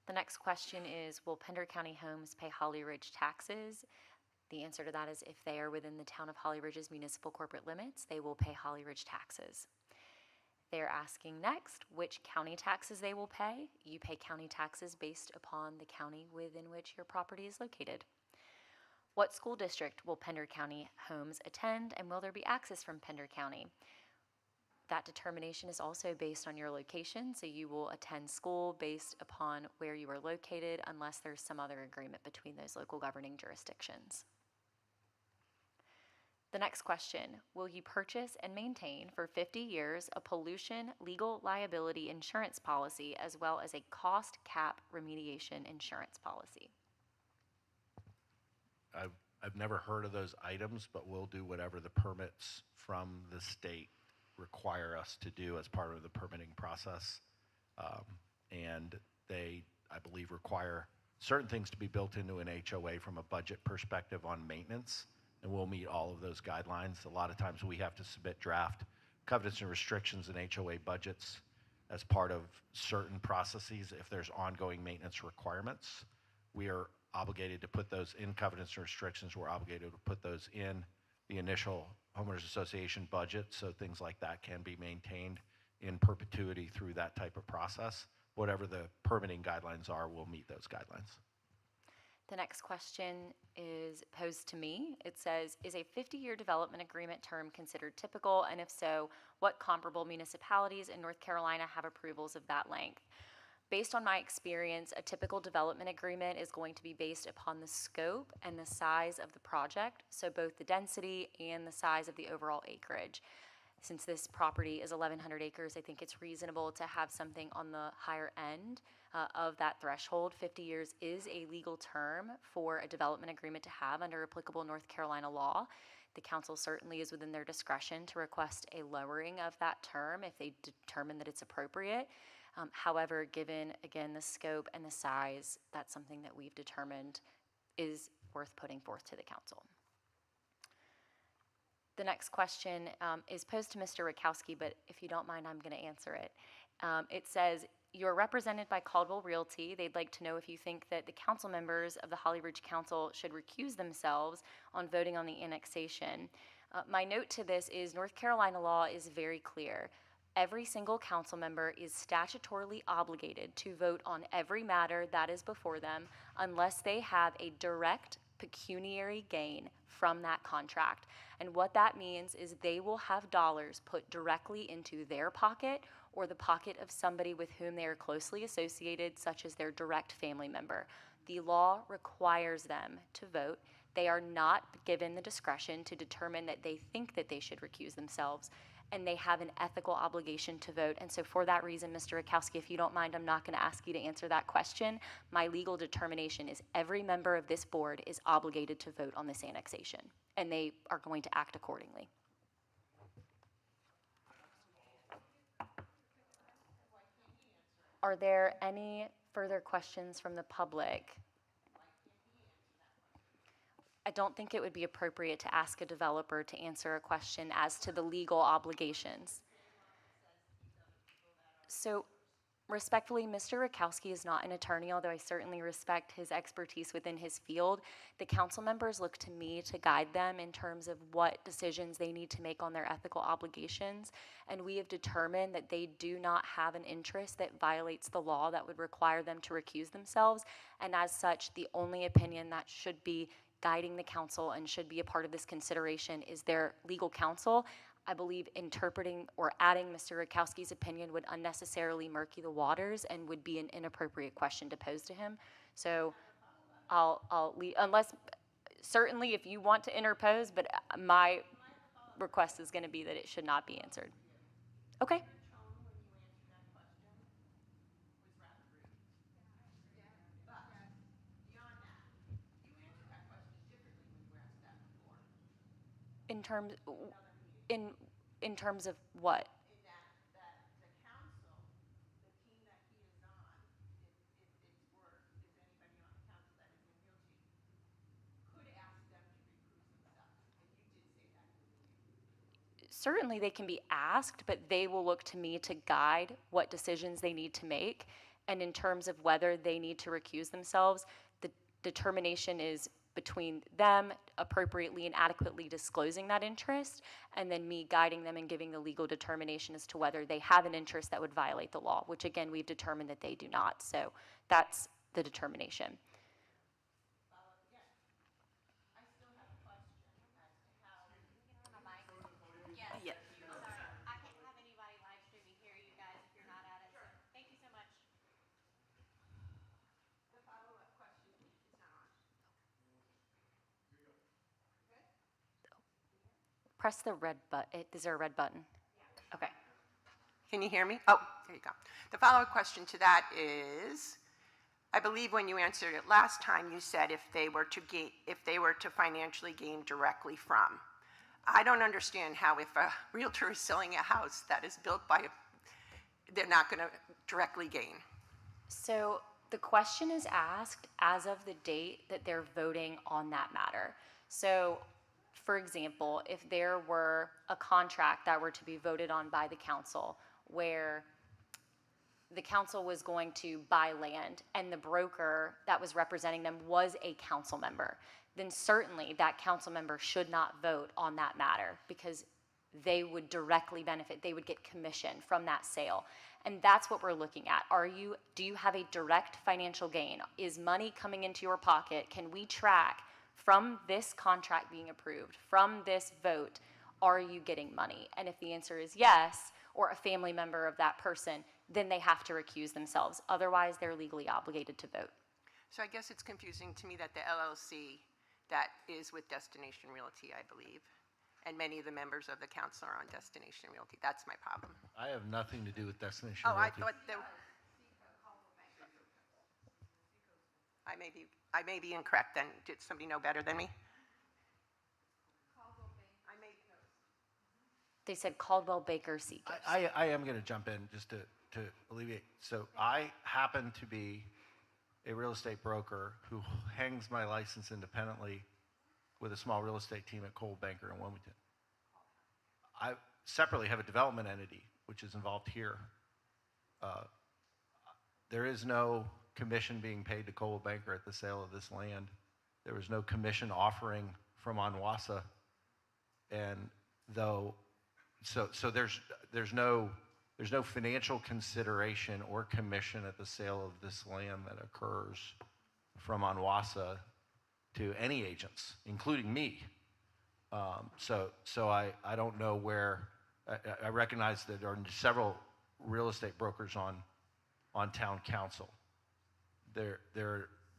The next question is, will Pender County Homes pay Holly Ridge taxes? The answer to that is if they are within the town of Holly Ridge's municipal corporate limits, they will pay Holly Ridge taxes. They're asking next which county taxes they will pay. You pay county taxes based upon the county within which your property is located. What school district will Pender County Homes attend, and will there be access from Pender County? That determination is also based on your location, so you will attend school based upon where you are located unless there's some other agreement between those local governing jurisdictions. The next question, will you purchase and maintain for 50 years a pollution legal liability insurance policy as well as a cost cap remediation insurance policy? I've never heard of those items, but we'll do whatever the permits from the state require us to do as part of the permitting process. And they, I believe, require certain things to be built into an HOA from a budget perspective on maintenance, and we'll meet all of those guidelines. A lot of times we have to submit draft covenants and restrictions and HOA budgets as part of certain processes. If there's ongoing maintenance requirements, we are obligated to put those in covenants and restrictions. We're obligated to put those in the initial homeowners association budget, so things like that can be maintained in perpetuity through that type of process. Whatever the permitting guidelines are, we'll meet those guidelines. The next question is posed to me. It says, is a 50-year development agreement term considered typical? And if so, what comparable municipalities in North Carolina have approvals of that length? Based on my experience, a typical development agreement is going to be based upon the scope and the size of the project, so both the density and the size of the overall acreage. Since this property is 1,100 acres, I think it's reasonable to have something on the higher end of that threshold. 50 years is a legal term for a development agreement to have under applicable North Carolina law. The council certainly is within their discretion to request a lowering of that term if they determine that it's appropriate. However, given, again, the scope and the size, that's something that we've determined is worth putting forth to the council. The next question is posed to Mr. Rakowski, but if you don't mind, I'm going to answer it. It says, you're represented by Caldwell Realty. They'd like to know if you think that the council members of the Holly Ridge Council should recuse themselves on voting on the annexation. My note to this is North Carolina law is very clear. Every single council member is statutorily obligated to vote on every matter that is before them unless they have a direct pecuniary gain from that contract. And what that means is they will have dollars put directly into their pocket or the pocket of somebody with whom they are closely associated, such as their direct family member. The law requires them to vote. They are not given the discretion to determine that they think that they should recuse themselves, and they have an ethical obligation to vote. And so for that reason, Mr. Rakowski, if you don't mind, I'm not going to ask you to answer that question. My legal determination is every member of this board is obligated to vote on this annexation, and they are going to act accordingly. Are there any further questions from the public? I don't think it would be appropriate to ask a developer to answer a question as to the legal obligations. So respectfully, Mr. Rakowski is not an attorney, although I certainly respect his expertise within his field. The council members look to me to guide them in terms of what decisions they need to make on their ethical obligations, and we have determined that they do not have an interest that violates the law that would require them to recuse themselves, and as such, the only opinion that should be guiding the council and should be a part of this consideration is their legal counsel. I believe interpreting or adding Mr. Rakowski's opinion would unnecessarily murky the waters and would be an inappropriate question to pose to him. So I'll leave, unless, certainly if you want to interpose, but my request is going to be that it should not be answered. Okay. In terms of what? In that the council, the team that he is on, if anybody on the council that is in Realty, could ask them to recuse themselves, and you did say that. Certainly they can be asked, but they will look to me to guide what decisions they need to make. And in terms of whether they need to recuse themselves, the determination is between them appropriately and adequately disclosing that interest, and then me guiding them and giving the legal determination as to whether they have an interest that would violate the law, which again, we've determined that they do not. So that's the determination. Yeah. I can't have anybody live streaming hear you guys if you're not at it, so thank you so much. The follow-up question is not on. Press the red button. Is there a red button? Okay. Can you hear me? Oh, there you go. The follow-up question to that is, I believe when you answered it last time, you said if they were to financially gain directly from. I don't understand how if a realtor is selling a house that is built by, they're not going to directly gain. So the question is asked as of the date that they're voting on that matter. So, for example, if there were a contract that were to be voted on by the council where the council was going to buy land and the broker that was representing them was a council member, then certainly that council member should not vote on that matter because they would directly benefit. They would get commission from that sale. And that's what we're looking at. Do you have a direct financial gain? Is money coming into your pocket? Can we track from this contract being approved, from this vote, are you getting money? And if the answer is yes, or a family member of that person, then they have to recuse themselves. Otherwise, they're legally obligated to vote. So I guess it's confusing to me that the LLC that is with Destination Realty, I believe, and many of the members of the council are on Destination Realty. That's my problem. I have nothing to do with Destination Oh, I Realty. thought there. I may be incorrect then. Did somebody know better than me? They said Caldwell Baker Seekers. I am going to jump in just to alleviate. So I happen to be a real estate broker who hangs my license independently with a small real estate team at Coldwell Banker in Wilmington. I separately have a development entity which is involved here. There is no commission being paid to Coldwell Banker at the sale of this land. There was no commission offering from Onwassa, and so there's no financial consideration or commission at the sale of this land that occurs from Onwassa to any agents, including me. So I don't know where. I recognize that there are several real estate brokers on town council. There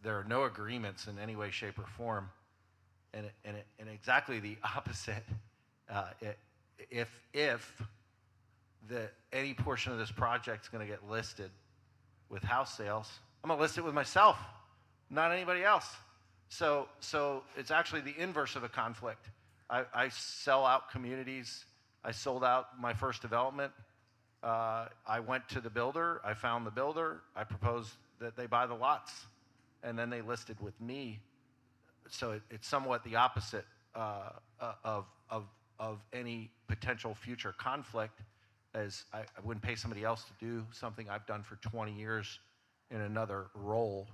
are no agreements in any way, shape, or form, and exactly the opposite. If any portion of this project is going to get listed with house sales, I'm going to list it with myself, not anybody else. So it's actually the inverse of a conflict. I sell out communities. I sold out my first development. I went to the builder. I found the builder. I proposed that they buy the lots, and then they listed with me. So it's somewhat the opposite of any potential future conflict, as I wouldn't pay somebody else to do something I've done for 20 years in another role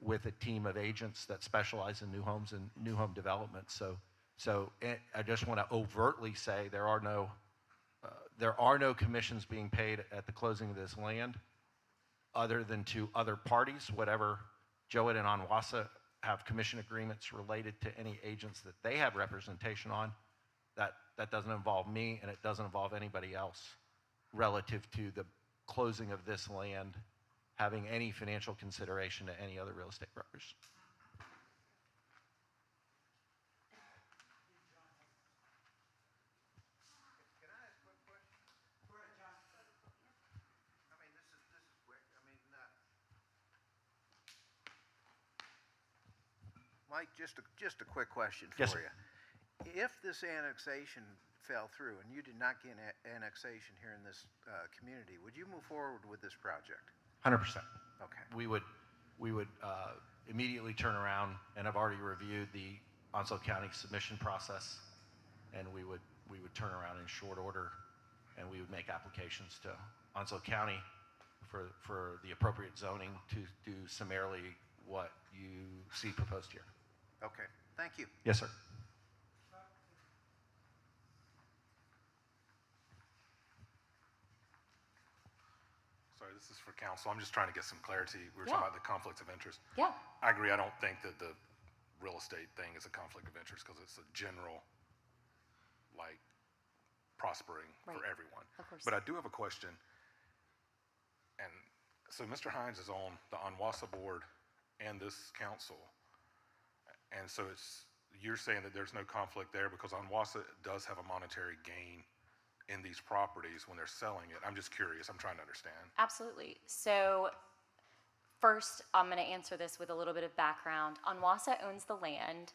with a team of agents that specialize in new homes and new home development. So I just want to overtly say there are no commissions being paid at the closing of this land, other than to other parties, whatever Jowett and Onwassa have commission agreements related to any agents that they have representation on. That doesn't involve me, and it doesn't involve anybody else relative to the closing of this land having any financial consideration to any other real estate brokers. Mike, just a quick question for Yes, sir. you. If this annexation fell through and you did not get annexation here in this community, would you move forward with this project? 100%. Okay. We would immediately turn around, and I've already reviewed the Onslow County submission process, and we would turn around in short order, and we would make applications to Onslow County for the appropriate zoning to do summarily what you see proposed here. Okay, thank you. Yes, sir. Sorry, this is for council. I'm just trying to get some clarity. We were Yeah. talking about the conflicts of interest. Yeah, I agree. I don't think that the real estate thing is a conflict of interest because it's a general, like, prospering for Right. everyone. Of course. But I do have a question. And so Mr. Hines is on the Onwassa board and this council. And so you're saying that there's no conflict there because Onwassa does have a monetary gain in these properties when they're selling it. I'm just curious. I'm trying to understand. absolutely. So first, I'm going to answer this with a little bit of background. Onwassa owns the land.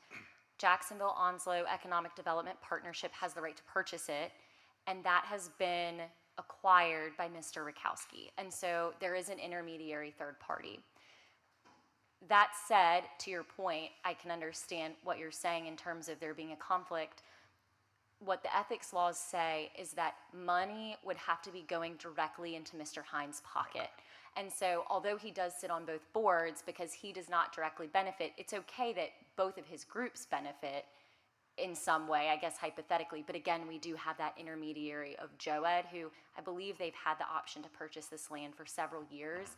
Jacksonville Onslow Economic Development Partnership has the right to purchase it, and that has been acquired by Mr. Rakowski. And so there is an intermediary third party. That said, to your point, I can understand what you're saying in terms of there being a conflict. What the ethics laws say is that money would have to be going directly into Mr. Hines' pocket. And so although he does sit on both boards, because he does not directly benefit, it's okay that both of his groups benefit in some way, I guess hypothetically. But again, we do have that intermediary of Joed, who I believe they've had the option to purchase this land for several years.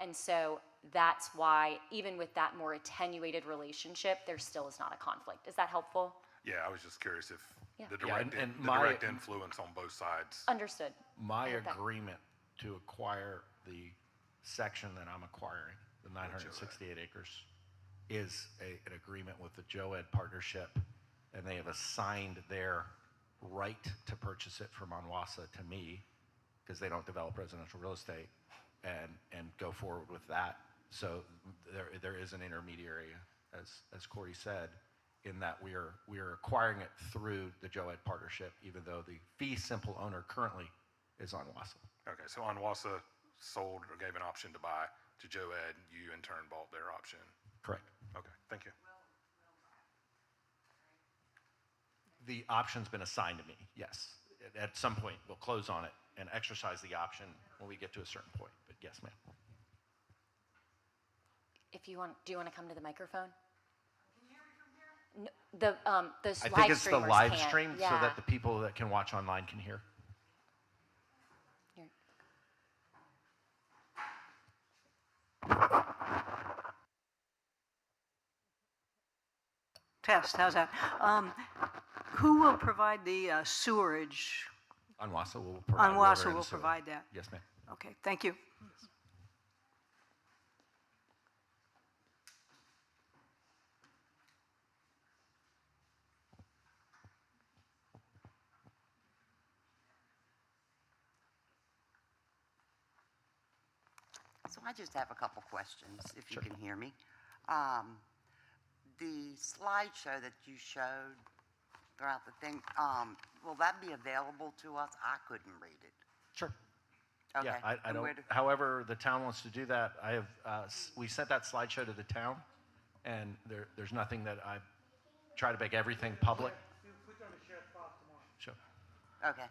And so that's why, even with that more attenuated relationship, there still is not a conflict. Is that helpful? Yeah, I was just curious if Yeah. the Yeah, direct, and the my- direct influence on both sides. Understood. My Okay. agreement to acquire the section that I'm acquiring, the 968 acres, is an agreement with the Joed Partnership, and they have assigned their right to purchase it from Onwassa to me, because they don't develop residential real estate, and go forward with that. So there is an intermediary, as Corey said, in that we are acquiring it through the Joed Partnership, even though the fee simple owner currently is Onwassa. Okay, so Onwassa sold or gave an option to buy to Joed. You in turn bought their option. Correct. Okay, thank you. The option's been assigned to me, yes. At some point, we'll close on it and exercise the option when we get to a certain point, but yes, ma'am. If you want, do you want to come to the microphone? Can you hear me from here? The I think live it's the streamers live can't. stream so Yeah. that the people that can watch online can hear. You're- Test, how's that? Who will provide the sewerage? Onwassa will provide. water Onwassa and will sewer. provide that. Yes, ma'am. Okay, thank you. So I just have a couple questions, if you Sure. can hear me. The slideshow that you showed throughout the thing, will that be available to us? I couldn't read it. Sure. Okay. Yeah, I and where don't, do- however the town wants to do that, I have, we sent that slideshow to the town, and there's nothing that I try to make everything public. Sure. Okay.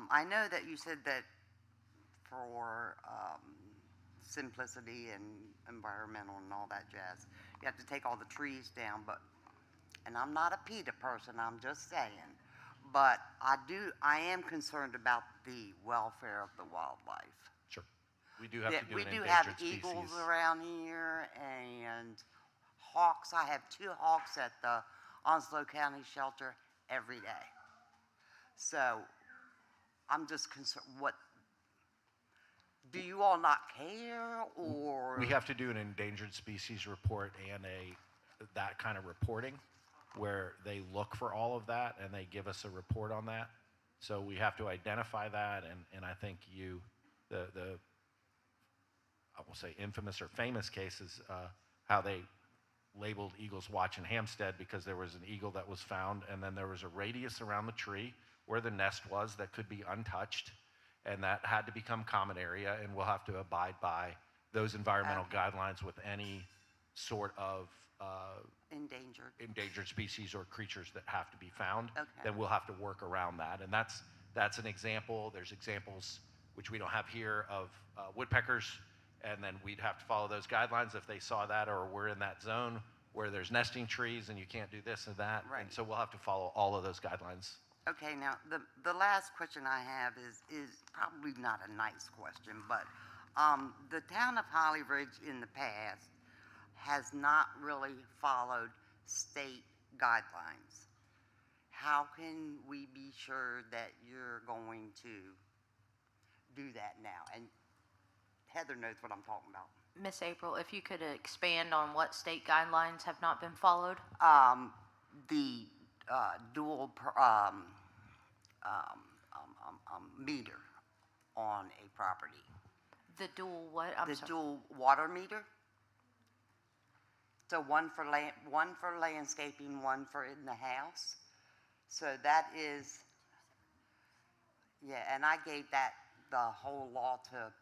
I know that you said that for simplicity and environmental and all that jazz, you have to take all the trees down, and I'm not a PETA person, I'm just saying, but I am concerned about the welfare of the wildlife. Sure. We do have to do We an do have endangered species. eagles around here and hawks. I have 2 hawks at the Onslow County Shelter every day. So I'm just concerned, do you all not care, or? We have to do an endangered species report and that kind of reporting where they look for all of that and they give us a report on that. So we have to identify that, and I think the I will say infamous or famous case is how they labeled Eagles Watch in Hampstead because there was an eagle that was found, and then there was a radius around the tree where the nest was that could be untouched, and that had to become common area, and we'll have to abide by those environmental guidelines with any sort of Endangered. endangered species or creatures that have to be found. Okay. Then we'll have to work around that, and that's That's an example. There's examples, which we don't have here, of woodpeckers, and then we'd have to follow those guidelines if they saw that or we're in that zone where there's nesting trees and you can't do this and that. Right. And so we'll have to follow all of those guidelines. Okay, now, the last question I have is probably not a nice question, but the town of Holly Ridge in the past has not really followed state guidelines. How can we be sure that you're going to do that now? And Heather knows what I'm talking about. Miss April, if you could expand on what state guidelines have not been followed? The dual meter on a property. The dual what? I'm The sorry. dual water meter. So one for landscaping, one for in the house. So that is, yeah, and I gave that, the whole law to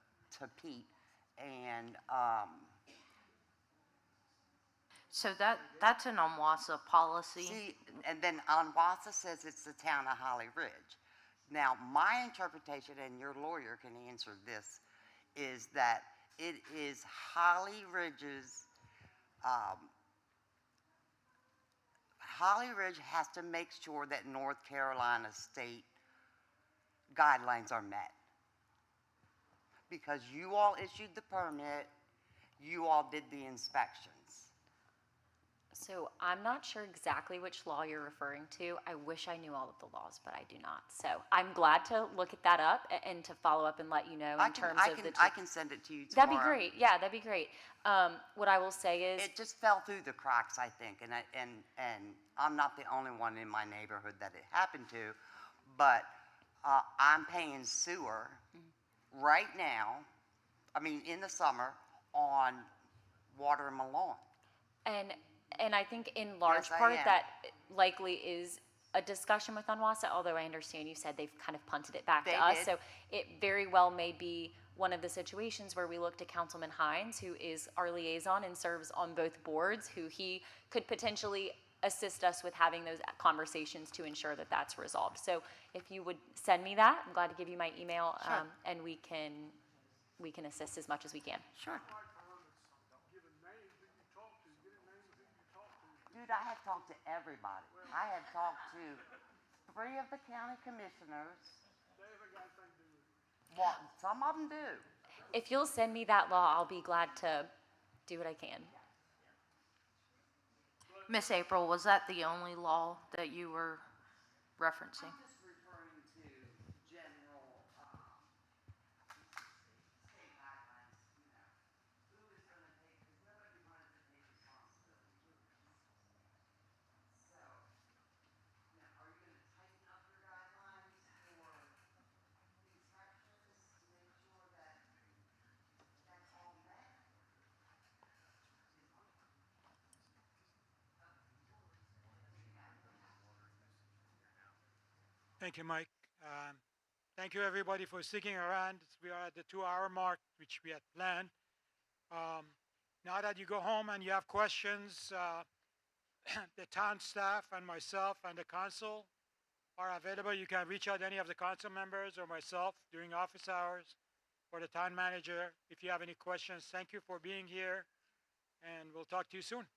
Pete, and, So that's an OMWASA policy. see, and then Onwassa says it's the town of Holly Ridge. Now, my interpretation, and your lawyer can answer this, is that it is Holly Ridge's, Holly Ridge has to make sure that North Carolina state guidelines are met. Because you all issued the permit, you all did the inspections. So I'm not sure exactly which law you're referring to. I wish I knew all of the laws, but I do not. So I'm glad to look at that up and to follow up and let you know in terms of the two. I can send it to you tomorrow. That'd be great. Yeah, that'd be great. What I will say is, It just fell through the cracks, I think, and I'm not the only one in my neighborhood that it happened to, but I'm paying sewer right now, I mean, in the summer, on water in my lawn. and I think in large Yes, I part am. that likely is a discussion with ONWASA, although I understand you said they've kind of punted it back They to us. did. So it very well may be one of the situations where we look to Councilman Hines, who is our liaison and serves on both boards, who he could potentially assist us with having those conversations to ensure that that's resolved. So if you would send me that, I'm glad to give you my email, Sure. and we can assist as much as we can. Sure. Dude, I have talked to everybody. I have talked to 3 of the county commissioners. Well, some of them do. If you'll send me that law, I'll be glad to do what I can. Miss April, was that the only law that you were referencing? I'm just referring to general, state guidelines, you know. Who is gonna take, because nobody wanted to take responsibility. So, now, are you gonna tighten up your guidelines for inspections to make sure that that's all met? Thank you, Mike. Thank you, everybody, for sticking around. We are at the 2-hour mark, which we had planned. Now that you go home and you have questions, the town staff and myself and the council are available. You can reach out to any of the council members or myself during office hours or the town manager if you have any questions. Thank you for being here, and we'll talk to you soon.